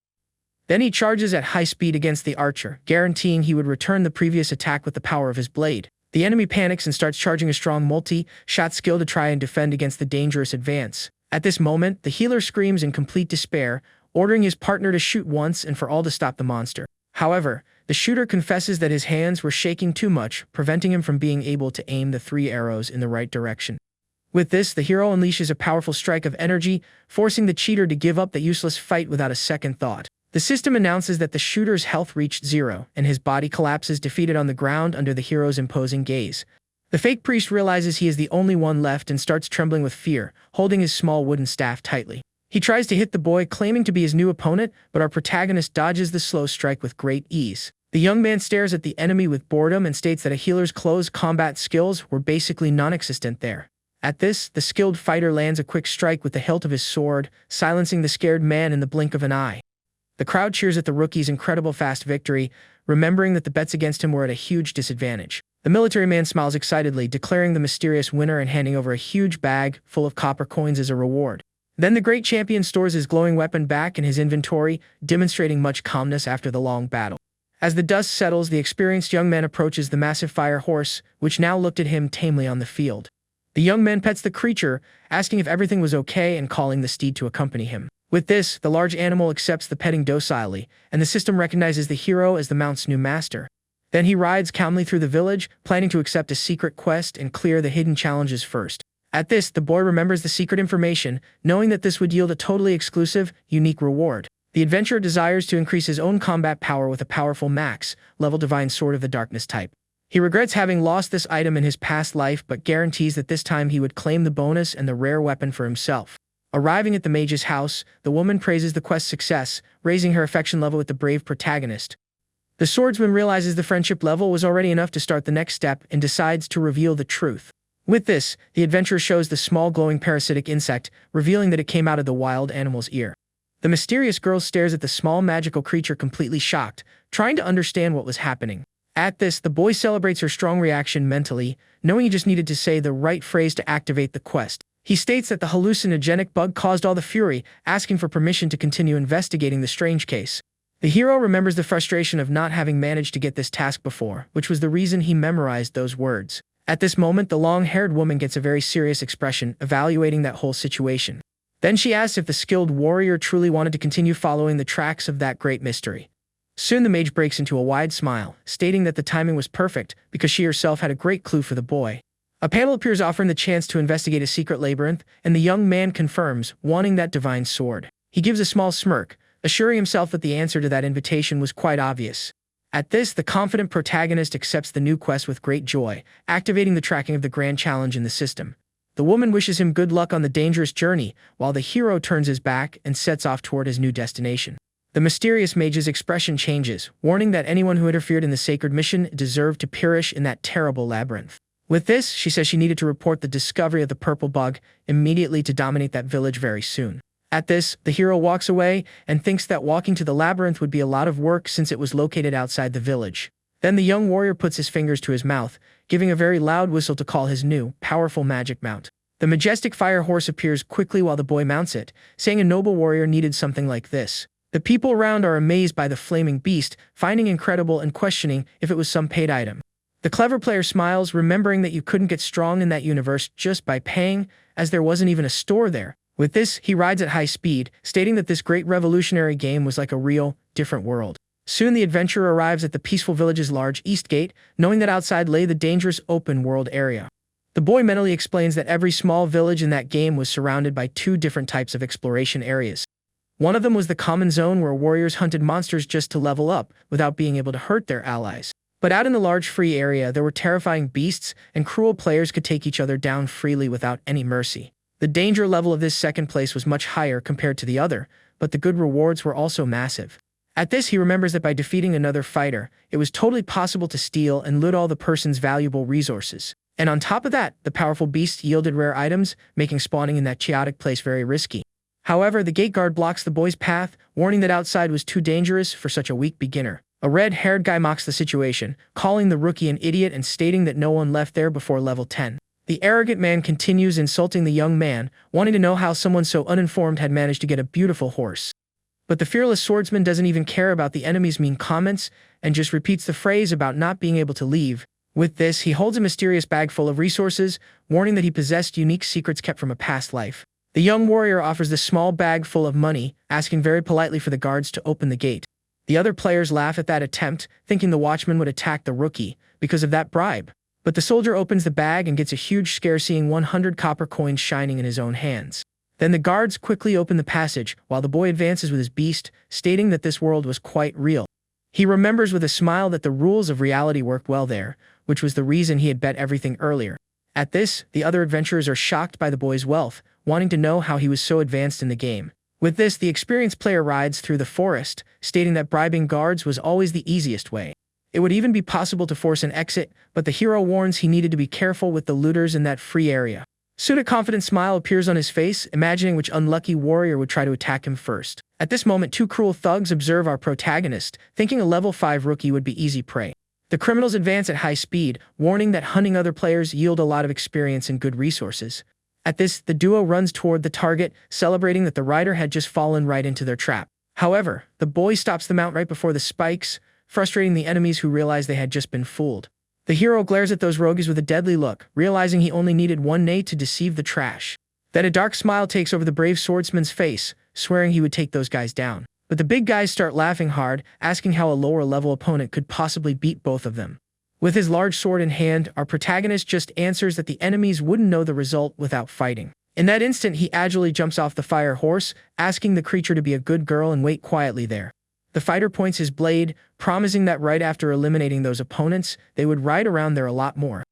Then he charges at high speed against the archer, guaranteeing he would return the previous attack with the power of his blade. The enemy panics and starts charging a strong multi-shot skill to try and defend against the dangerous advance. At this moment, the healer screams in complete despair, ordering his partner to shoot once and for all to stop the monster. However, the shooter confesses that his hands were shaking too much, preventing him from being able to aim the 3 arrows in the right direction. With this, the hero unleashes a powerful strike of energy, forcing the cheater to give up the useless fight without a second thought. The system announces that the shooter's health reached 0, and his body collapses defeated on the ground under the hero's imposing gaze. The fake priest realizes he is the only one left and starts trembling with fear, holding his small wooden staff tightly. He tries to hit the boy, claiming to be his new opponent, but our protagonist dodges the slow strike with great ease. The young man stares at the enemy with boredom and states that a healer's close combat skills were basically non-existent there. At this, the skilled fighter lands a quick strike with the hilt of his sword, silencing the scared man in the blink of an eye. The crowd cheers at the rookie's incredible fast victory, remembering that the bets against him were at a huge disadvantage. The military man smiles excitedly, declaring the mysterious winner and handing over a huge bag full of copper coins as a reward. Then the great champion stores his glowing weapon back in his inventory, demonstrating much calmness after the long battle. As the dust settles, the experienced young man approaches the massive fire horse, which now looked at him tamely on the field. The young man pets the creature, asking if everything was okay and calling the steed to accompany him. With this, the large animal accepts the petting docilely, and the system recognizes the hero as the mount's new master. Then he rides calmly through the village, planning to accept a secret quest and clear the hidden challenges first. At this, the boy remembers the secret information, knowing that this would yield a totally exclusive, unique reward. The adventurer desires to increase his own combat power with a powerful max-level divine sword of the darkness type. He regrets having lost this item in his past life, but guarantees that this time he would claim the bonus and the rare weapon for himself. Arriving at the mage's house, the woman praises the quest's success, raising her affection level with the brave protagonist. The swordsman realizes the friendship level was already enough to start the next step and decides to reveal the truth. With this, the adventurer shows the small glowing parasitic insect, revealing that it came out of the wild animal's ear. The mysterious girl stares at the small magical creature completely shocked, trying to understand what was happening. At this, the boy celebrates her strong reaction mentally, knowing he just needed to say the right phrase to activate the quest. He states that the hallucinogenic bug caused all the fury, asking for permission to continue investigating the strange case. The hero remembers the frustration of not having managed to get this task before, which was the reason he memorized those words. At this moment, the long-haired woman gets a very serious expression, evaluating that whole situation. Then she asks if the skilled warrior truly wanted to continue following the tracks of that great mystery. Soon the mage breaks into a wide smile, stating that the timing was perfect because she herself had a great clue for the boy. A panel appears offering the chance to investigate a secret labyrinth, and the young man confirms, wanting that divine sword. He gives a small smirk, assuring himself that the answer to that invitation was quite obvious. At this, the confident protagonist accepts the new quest with great joy, activating the tracking of the grand challenge in the system. The woman wishes him good luck on the dangerous journey, while the hero turns his back and sets off toward his new destination. The mysterious mage's expression changes, warning that anyone who interfered in the sacred mission deserved to perish in that terrible labyrinth. With this, she says she needed to report the discovery of the purple bug immediately to dominate that village very soon. At this, the hero walks away and thinks that walking to the labyrinth would be a lot of work since it was located outside the village. Then the young warrior puts his fingers to his mouth, giving a very loud whistle to call his new, powerful magic mount. The majestic fire horse appears quickly while the boy mounts it, saying a noble warrior needed something like this. The people around are amazed by the flaming beast, finding incredible and questioning if it was some paid item. The clever player smiles, remembering that you couldn't get strong in that universe just by paying, as there wasn't even a store there. With this, he rides at high speed, stating that this great revolutionary game was like a real, different world. Soon the adventurer arrives at the peaceful village's large east gate, knowing that outside lay the dangerous open-world area. The boy mentally explains that every small village in that game was surrounded by two different types of exploration areas. One of them was the common zone where warriors hunted monsters just to level up, without being able to hurt their allies. But out in the large free area, there were terrifying beasts, and cruel players could take each other down freely without any mercy. The danger level of this second place was much higher compared to the other, but the good rewards were also massive. At this, he remembers that by defeating another fighter, it was totally possible to steal and loot all the person's valuable resources. And on top of that, the powerful beast yielded rare items, making spawning in that chaotic place very risky. However, the gate guard blocks the boy's path, warning that outside was too dangerous for such a weak beginner. A red-haired guy mocks the situation, calling the rookie an idiot and stating that no one left there before level 10. The arrogant man continues insulting the young man, wanting to know how someone so uninformed had managed to get a beautiful horse. But the fearless swordsman doesn't even care about the enemy's mean comments and just repeats the phrase about not being able to leave. With this, he holds a mysterious bag full of resources, warning that he possessed unique secrets kept from a past life. The young warrior offers the small bag full of money, asking very politely for the guards to open the gate. The other players laugh at that attempt, thinking the watchman would attack the rookie because of that bribe. But the soldier opens the bag and gets a huge scare seeing 100 copper coins shining in his own hands. Then the guards quickly open the passage, while the boy advances with his beast, stating that this world was quite real. He remembers with a smile that the rules of reality worked well there, which was the reason he had bet everything earlier. At this, the other adventurers are shocked by the boy's wealth, wanting to know how he was so advanced in the game. With this, the experienced player rides through the forest, stating that bribing guards was always the easiest way. It would even be possible to force an exit, but the hero warns he needed to be careful with the looters in that free area. Soon a confident smile appears on his face, imagining which unlucky warrior would try to attack him first. At this moment, two cruel thugs observe our protagonist, thinking a level 5 rookie would be easy prey. The criminals advance at high speed, warning that hunting other players yield a lot of experience and good resources. At this, the duo runs toward the target, celebrating that the rider had just fallen right into their trap. However, the boy stops the mount right before the spikes, frustrating the enemies who realize they had just been fooled. The hero glares at those rogues with a deadly look, realizing he only needed one nade to deceive the trash. Then a dark smile takes over the brave swordsman's face, swearing he would take those guys down. But the big guys start laughing hard, asking how a lower-level opponent could possibly beat both of them. With his large sword in hand, our protagonist just answers that the enemies wouldn't know the result without fighting. In that instant, he agilely jumps off the fire horse, asking the creature to be a good girl and wait quietly there. The fighter points his blade, promising that right after eliminating those opponents, they would ride around there a lot more.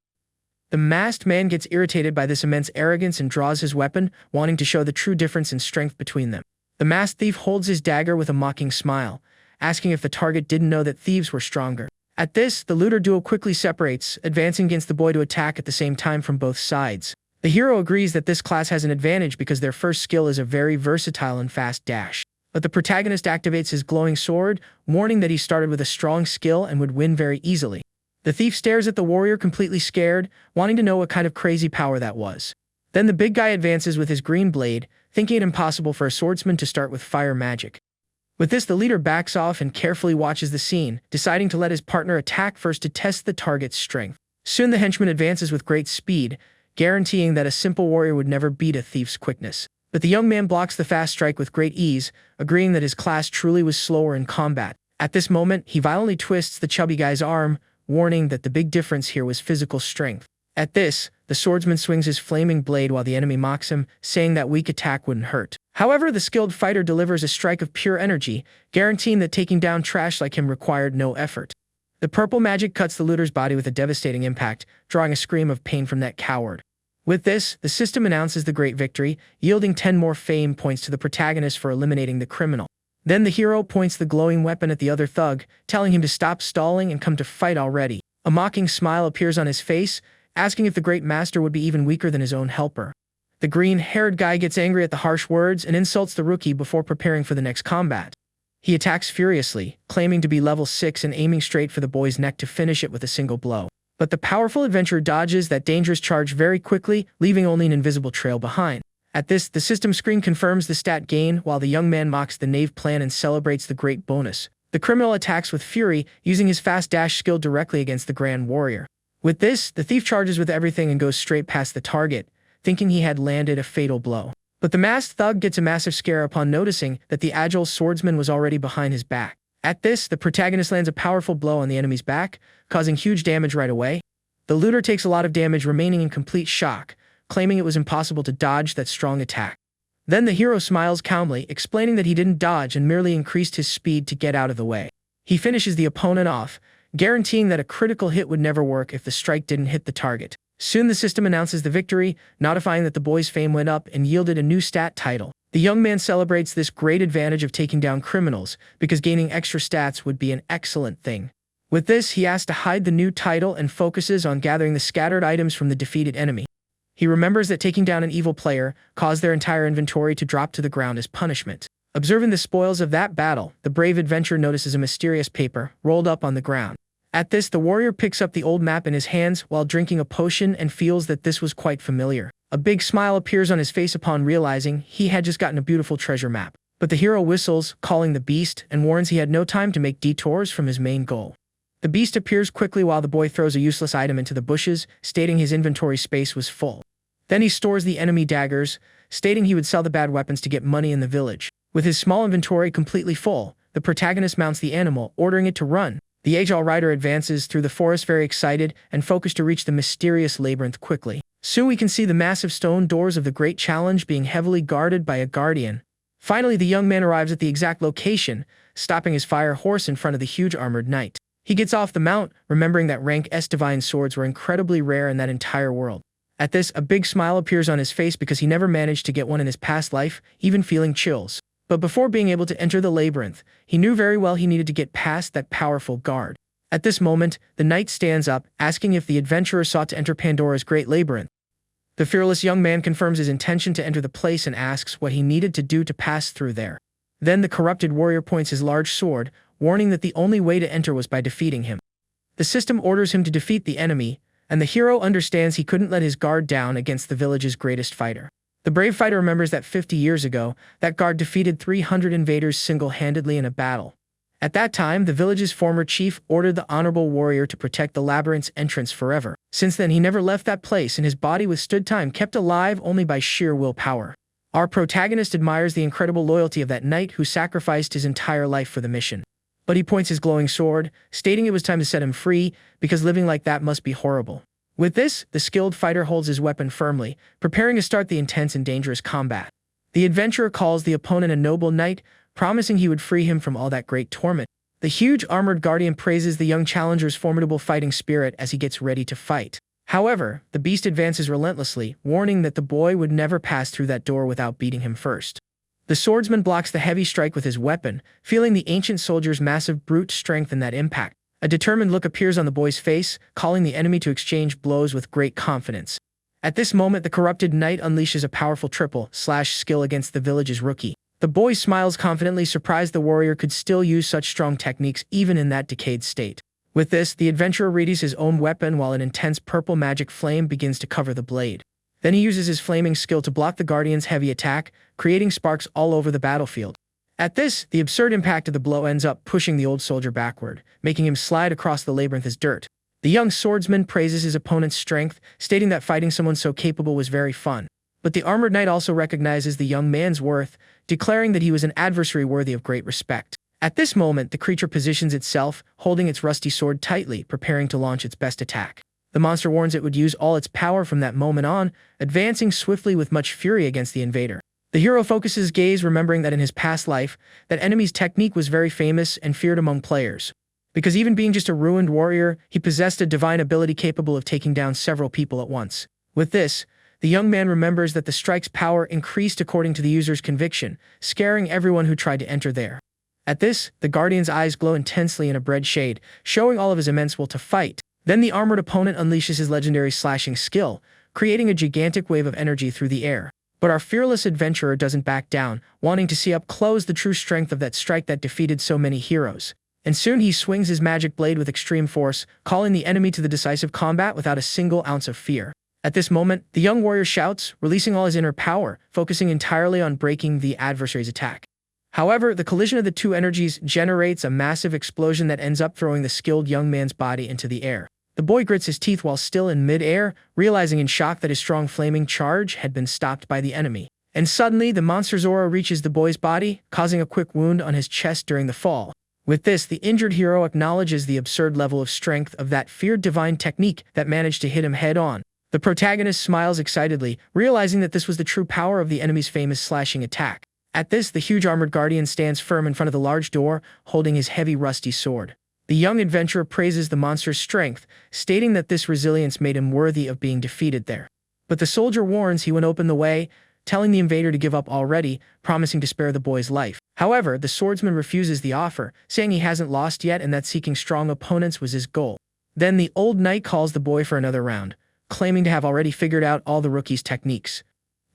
The masked man gets irritated by this immense arrogance and draws his weapon, wanting to show the true difference in strength between them. The masked thief holds his dagger with a mocking smile, asking if the target didn't know that thieves were stronger. At this, the looter duo quickly separates, advancing against the boy to attack at the same time from both sides. The hero agrees that this class has an advantage because their first skill is a very versatile and fast dash. But the protagonist activates his glowing sword, warning that he started with a strong skill and would win very easily. The thief stares at the warrior completely scared, wanting to know what kind of crazy power that was. Then the big guy advances with his green blade, thinking it impossible for a swordsman to start with fire magic. With this, the leader backs off and carefully watches the scene, deciding to let his partner attack first to test the target's strength. Soon the henchman advances with great speed, guaranteeing that a simple warrior would never beat a thief's quickness. But the young man blocks the fast strike with great ease, agreeing that his class truly was slower in combat. At this moment, he violently twists the chubby guy's arm, warning that the big difference here was physical strength. At this, the swordsman swings his flaming blade while the enemy mocks him, saying that weak attack wouldn't hurt. However, the skilled fighter delivers a strike of pure energy, guaranteeing that taking down trash like him required no effort. The purple magic cuts the looter's body with a devastating impact, drawing a scream of pain from that coward. With this, the system announces the great victory, yielding 10 more fame points to the protagonist for eliminating the criminal. Then the hero points the glowing weapon at the other thug, telling him to stop stalling and come to fight already. A mocking smile appears on his face, asking if the great master would be even weaker than his own helper. The green-haired guy gets angry at the harsh words and insults the rookie before preparing for the next combat. He attacks furiously, claiming to be level 6 and aiming straight for the boy's neck to finish it with a single blow. But the powerful adventurer dodges that dangerous charge very quickly, leaving only an invisible trail behind. At this, the system screen confirms the stat gain, while the young man mocks the knave plan and celebrates the great bonus. The criminal attacks with fury, using his fast dash skill directly against the grand warrior. With this, the thief charges with everything and goes straight past the target, thinking he had landed a fatal blow. But the masked thug gets a massive scare upon noticing that the agile swordsman was already behind his back. At this, the protagonist lands a powerful blow on the enemy's back, causing huge damage right away. The looter takes a lot of damage, remaining in complete shock, claiming it was impossible to dodge that strong attack. Then the hero smiles calmly, explaining that he didn't dodge and merely increased his speed to get out of the way. He finishes the opponent off, guaranteeing that a critical hit would never work if the strike didn't hit the target. Soon the system announces the victory, notifying that the boy's fame went up and yielded a new stat title. The young man celebrates this great advantage of taking down criminals, because gaining extra stats would be an excellent thing. With this, he asks to hide the new title and focuses on gathering the scattered items from the defeated enemy. He remembers that taking down an evil player caused their entire inventory to drop to the ground as punishment. Observing the spoils of that battle, the brave adventurer notices a mysterious paper rolled up on the ground. At this, the warrior picks up the old map in his hands while drinking a potion and feels that this was quite familiar. A big smile appears on his face upon realizing he had just gotten a beautiful treasure map. But the hero whistles, calling the beast, and warns he had no time to make detours from his main goal. The beast appears quickly while the boy throws a useless item into the bushes, stating his inventory space was full. Then he stores the enemy daggers, stating he would sell the bad weapons to get money in the village. With his small inventory completely full, the protagonist mounts the animal, ordering it to run. The agile rider advances through the forest very excited and focused to reach the mysterious labyrinth quickly. Soon we can see the massive stone doors of the Great Challenge being heavily guarded by a guardian. Finally, the young man arrives at the exact location, stopping his fire horse in front of the huge armored knight. He gets off the mount, remembering that rank S divine swords were incredibly rare in that entire world. At this, a big smile appears on his face because he never managed to get one in his past life, even feeling chills. But before being able to enter the labyrinth, he knew very well he needed to get past that powerful guard. At this moment, the knight stands up, asking if the adventurer sought to enter Pandora's great labyrinth. The fearless young man confirms his intention to enter the place and asks what he needed to do to pass through there. Then the corrupted warrior points his large sword, warning that the only way to enter was by defeating him. The system orders him to defeat the enemy, and the hero understands he couldn't let his guard down against the village's greatest fighter. The brave fighter remembers that 50 years ago, that guard defeated 300 invaders single-handedly in a battle. At that time, the village's former chief ordered the honorable warrior to protect the labyrinth's entrance forever. Since then, he never left that place, and his body withstood time, kept alive only by sheer willpower. Our protagonist admires the incredible loyalty of that knight who sacrificed his entire life for the mission. But he points his glowing sword, stating it was time to set him free, because living like that must be horrible. With this, the skilled fighter holds his weapon firmly, preparing to start the intense and dangerous combat. The adventurer calls the opponent a noble knight, promising he would free him from all that great torment. The huge armored guardian praises the young challenger's formidable fighting spirit as he gets ready to fight. However, the beast advances relentlessly, warning that the boy would never pass through that door without beating him first. The swordsman blocks the heavy strike with his weapon, feeling the ancient soldier's massive brute strength in that impact. A determined look appears on the boy's face, calling the enemy to exchange blows with great confidence. At this moment, the corrupted knight unleashes a powerful triple-slash skill against the village's rookie. The boy smiles confidently, surprised the warrior could still use such strong techniques even in that decayed state. With this, the adventurer readies his own weapon while an intense purple magic flame begins to cover the blade. Then he uses his flaming skill to block the Guardian's heavy attack, creating sparks all over the battlefield. At this, the absurd impact of the blow ends up pushing the old soldier backward, making him slide across the labyrinth as dirt. The young swordsman praises his opponent's strength, stating that fighting someone so capable was very fun. But the armored knight also recognizes the young man's worth, declaring that he was an adversary worthy of great respect. At this moment, the creature positions itself, holding its rusty sword tightly, preparing to launch its best attack. The monster warns it would use all its power from that moment on, advancing swiftly with much fury against the invader. The hero focuses his gaze, remembering that in his past life, that enemy's technique was very famous and feared among players. Because even being just a ruined warrior, he possessed a divine ability capable of taking down several people at once. With this, the young man remembers that the strike's power increased according to the user's conviction, scaring everyone who tried to enter there. At this, the Guardian's eyes glow intensely in a red shade, showing all of his immense will to fight. Then the armored opponent unleashes his legendary slashing skill, creating a gigantic wave of energy through the air. But our fearless adventurer doesn't back down, wanting to see up close the true strength of that strike that defeated so many heroes. And soon he swings his magic blade with extreme force, calling the enemy to the decisive combat without a single ounce of fear. At this moment, the young warrior shouts, releasing all his inner power, focusing entirely on breaking the adversary's attack. However, the collision of the two energies generates a massive explosion that ends up throwing the skilled young man's body into the air. The boy grits his teeth while still in mid-air, realizing in shock that his strong flaming charge had been stopped by the enemy. And suddenly, the monster's aura reaches the boy's body, causing a quick wound on his chest during the fall. With this, the injured hero acknowledges the absurd level of strength of that feared divine technique that managed to hit him head-on. The protagonist smiles excitedly, realizing that this was the true power of the enemy's famous slashing attack. At this, the huge armored guardian stands firm in front of the large door, holding his heavy rusty sword. The young adventurer praises the monster's strength, stating that this resilience made him worthy of being defeated there. But the soldier warns he won't open the way, telling the invader to give up already, promising to spare the boy's life. However, the swordsman refuses the offer, saying he hasn't lost yet and that seeking strong opponents was his goal. Then the old knight calls the boy for another round, claiming to have already figured out all the rookie's techniques.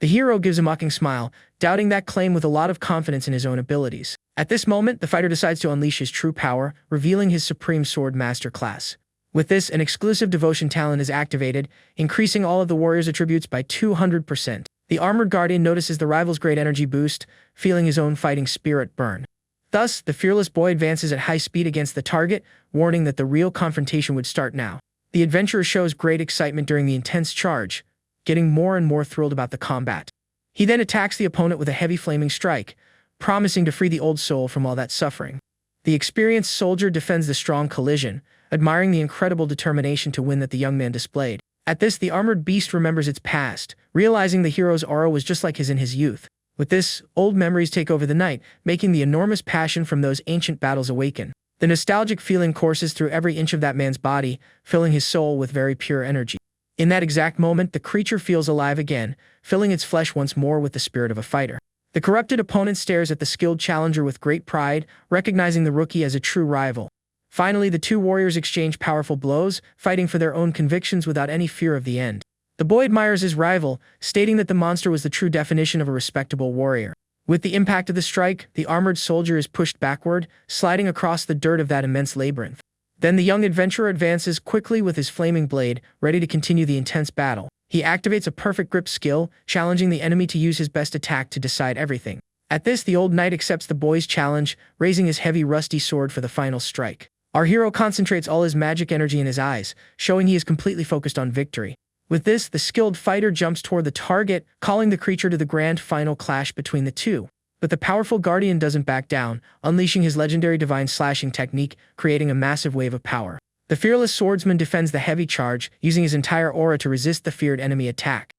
The hero gives a mocking smile, doubting that claim with a lot of confidence in his own abilities. At this moment, the fighter decides to unleash his true power, revealing his supreme sword master class. With this, an exclusive devotion talent is activated, increasing all of the warrior's attributes by 200%. The armored guardian notices the rival's great energy boost, feeling his own fighting spirit burn. Thus, the fearless boy advances at high speed against the target, warning that the real confrontation would start now. The adventurer shows great excitement during the intense charge, getting more and more thrilled about the combat. He then attacks the opponent with a heavy flaming strike, promising to free the old soul from all that suffering. The experienced soldier defends the strong collision, admiring the incredible determination to win that the young man displayed. At this, the armored beast remembers its past, realizing the hero's aura was just like his in his youth. With this, old memories take over the knight, making the enormous passion from those ancient battles awaken. The nostalgic feeling courses through every inch of that man's body, filling his soul with very pure energy. In that exact moment, the creature feels alive again, filling its flesh once more with the spirit of a fighter. The corrupted opponent stares at the skilled challenger with great pride, recognizing the rookie as a true rival. Finally, the two warriors exchange powerful blows, fighting for their own convictions without any fear of the end. The boy admires his rival, stating that the monster was the true definition of a respectable warrior. With the impact of the strike, the armored soldier is pushed backward, sliding across the dirt of that immense labyrinth. Then the young adventurer advances quickly with his flaming blade, ready to continue the intense battle. He activates a perfect grip skill, challenging the enemy to use his best attack to decide everything. At this, the old knight accepts the boy's challenge, raising his heavy rusty sword for the final strike. Our hero concentrates all his magic energy in his eyes, showing he is completely focused on victory. With this, the skilled fighter jumps toward the target, calling the creature to the grand final clash between the two. But the powerful guardian doesn't back down, unleashing his legendary divine slashing technique, creating a massive wave of power. The fearless swordsman defends the heavy charge, using his entire aura to resist the feared enemy attack.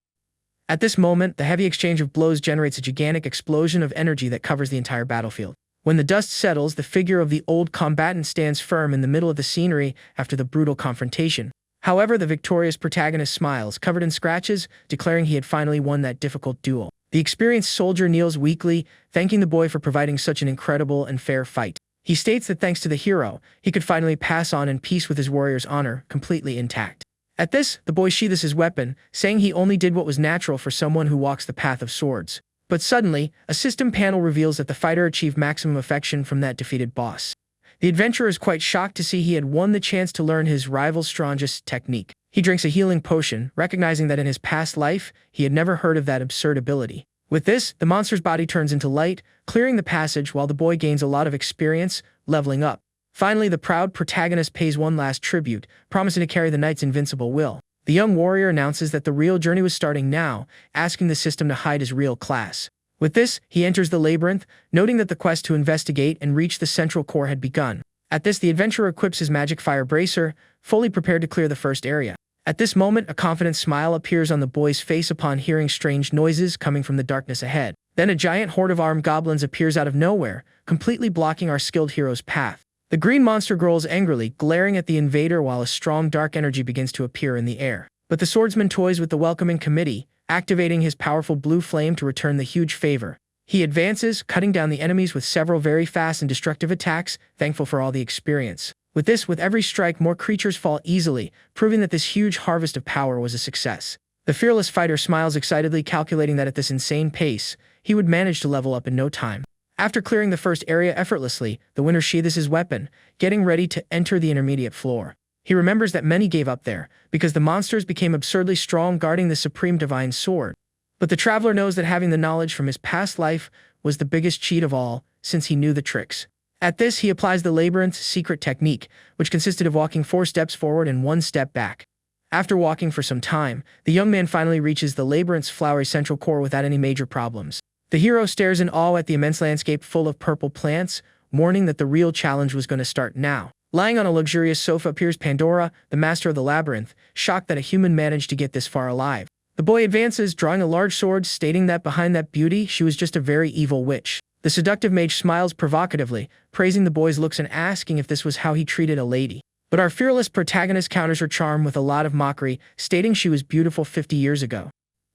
At this moment, the heavy exchange of blows generates a gigantic explosion of energy that covers the entire battlefield. When the dust settles, the figure of the old combatant stands firm in the middle of the scenery after the brutal confrontation. However, the victorious protagonist smiles, covered in scratches, declaring he had finally won that difficult duel. The experienced soldier kneels weakly, thanking the boy for providing such an incredible and fair fight. He states that thanks to the hero, he could finally pass on in peace with his warrior's honor, completely intact. At this, the boy sheathes his weapon, saying he only did what was natural for someone who walks the path of swords. But suddenly, a system panel reveals that the fighter achieved maximum affection from that defeated boss. The adventurer is quite shocked to see he had won the chance to learn his rival's strongest technique. He drinks a healing potion, recognizing that in his past life, he had never heard of that absurd ability. With this, the monster's body turns into light, clearing the passage while the boy gains a lot of experience, leveling up. Finally, the proud protagonist pays one last tribute, promising to carry the knight's invincible will. The young warrior announces that the real journey was starting now, asking the system to hide his real class. With this, he enters the labyrinth, noting that the quest to investigate and reach the central core had begun. At this, the adventurer equips his magic fire bracer, fully prepared to clear the first area. At this moment, a confident smile appears on the boy's face upon hearing strange noises coming from the darkness ahead. Then a giant horde of armed goblins appears out of nowhere, completely blocking our skilled hero's path. The green monster growls angrily, glaring at the invader while a strong dark energy begins to appear in the air. But the swordsman toys with the welcoming committee, activating his powerful blue flame to return the huge favor. He advances, cutting down the enemies with several very fast and destructive attacks, thankful for all the experience. With every strike, more creatures fall easily, proving that this huge harvest of power was a success. The fearless fighter smiles excitedly, calculating that at this insane pace, he would manage to level up in no time. After clearing the first area effortlessly, the winner sheathes his weapon, getting ready to enter the intermediate floor. He remembers that many gave up there, because the monsters became absurdly strong guarding the supreme divine sword. But the traveler knows that having the knowledge from his past life was the biggest cheat of all, since he knew the tricks. At this, he applies the labyrinth's secret technique, which consisted of walking 4 steps forward and 1 step back. After walking for some time, the young man finally reaches the labyrinth's flowery central core without any major problems. The hero stares in awe at the immense landscape full of purple plants, warning that the real challenge was going to start now. Lying on a luxurious sofa appears Pandora, the master of the labyrinth, shocked that a human managed to get this far alive. The boy advances, drawing a large sword, stating that behind that beauty, she was just a very evil witch. The seductive mage smiles provocatively, praising the boy's looks and asking if this was how he treated a lady. But our fearless protagonist counters her charm with a lot of mockery, stating she was beautiful 50 years ago.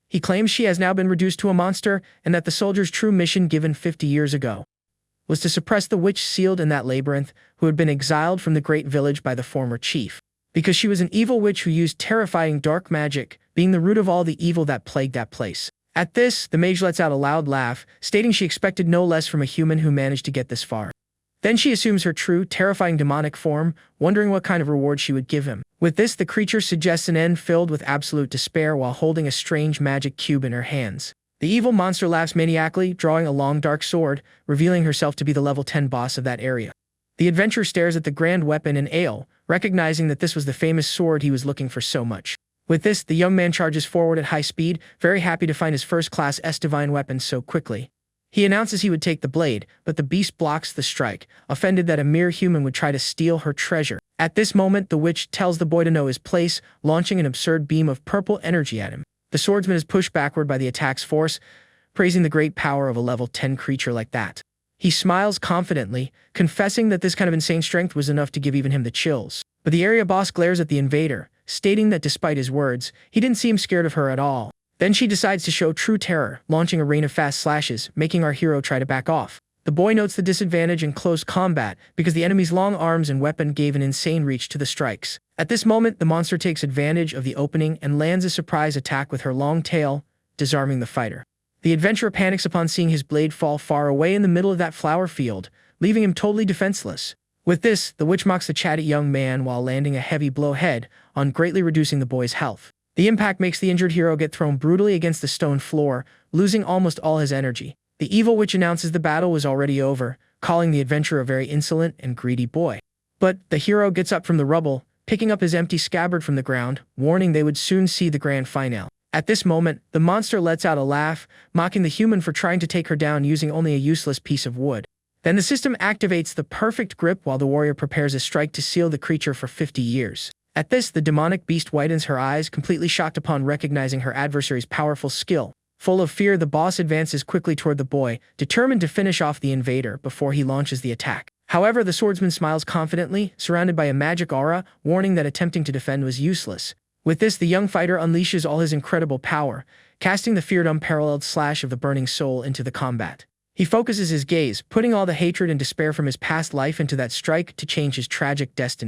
He claims she has now been reduced to a monster, and that the soldier's true mission given 50 years ago was to suppress the witch sealed in that labyrinth, who had been exiled from the great village by the former chief. Because she was an evil witch who used terrifying dark magic, being the root of all the evil that plagued that place. At this, the mage lets out a loud laugh, stating she expected no less from a human who managed to get this far. Then she assumes her true, terrifying demonic form, wondering what kind of reward she would give him. With this, the creature suggests an end filled with absolute despair while holding a strange magic cube in her hands. The evil monster laughs maniacally, drawing a long dark sword, revealing herself to be the level 10 boss of that area. The adventurer stares at the grand weapon in awe, recognizing that this was the famous sword he was looking for so much. With this, the young man charges forward at high speed, very happy to find his first-class S-Divine weapon so quickly. He announces he would take the blade, but the beast blocks the strike, offended that a mere human would try to steal her treasure. At this moment, the witch tells the boy to know his place, launching an absurd beam of purple energy at him. The swordsman is pushed backward by the attack's force, praising the great power of a level 10 creature like that. He smiles confidently, confessing that this kind of insane strength was enough to give even him the chills. But the area boss glares at the invader, stating that despite his words, he didn't seem scared of her at all. Then she decides to show true terror, launching a rain of fast slashes, making our hero try to back off. The boy notes the disadvantage in close combat because the enemy's long arms and weapon gave an insane reach to the strikes. At this moment, the monster takes advantage of the opening and lands a surprise attack with her long tail, disarming the fighter. The adventurer panics upon seeing his blade fall far away in the middle of that flower field, leaving him totally defenseless. With this, the witch mocks the chatty young man while landing a heavy blow head on, greatly reducing the boy's health. The impact makes the injured hero get thrown brutally against the stone floor, losing almost all his energy. The evil witch announces the battle was already over, calling the adventurer a very insolent and greedy boy. But the hero gets up from the rubble, picking up his empty scabbard from the ground, warning they would soon see the grand finale. At this moment, the monster lets out a laugh, mocking the human for trying to take her down using only a useless piece of wood. Then the system activates the perfect grip while the warrior prepares a strike to seal the creature for 50 years. At this, the demonic beast widens her eyes, completely shocked upon recognizing her adversary's powerful skill. Full of fear, the boss advances quickly toward the boy, determined to finish off the invader before he launches the attack. However, the swordsman smiles confidently, surrounded by a magic aura, warning that attempting to defend was useless. With this, the young fighter unleashes all his incredible power, casting the feared unparalleled slash of the burning soul into the combat. He focuses his gaze, putting all the hatred and despair from his past life into that strike to change his tragic destiny.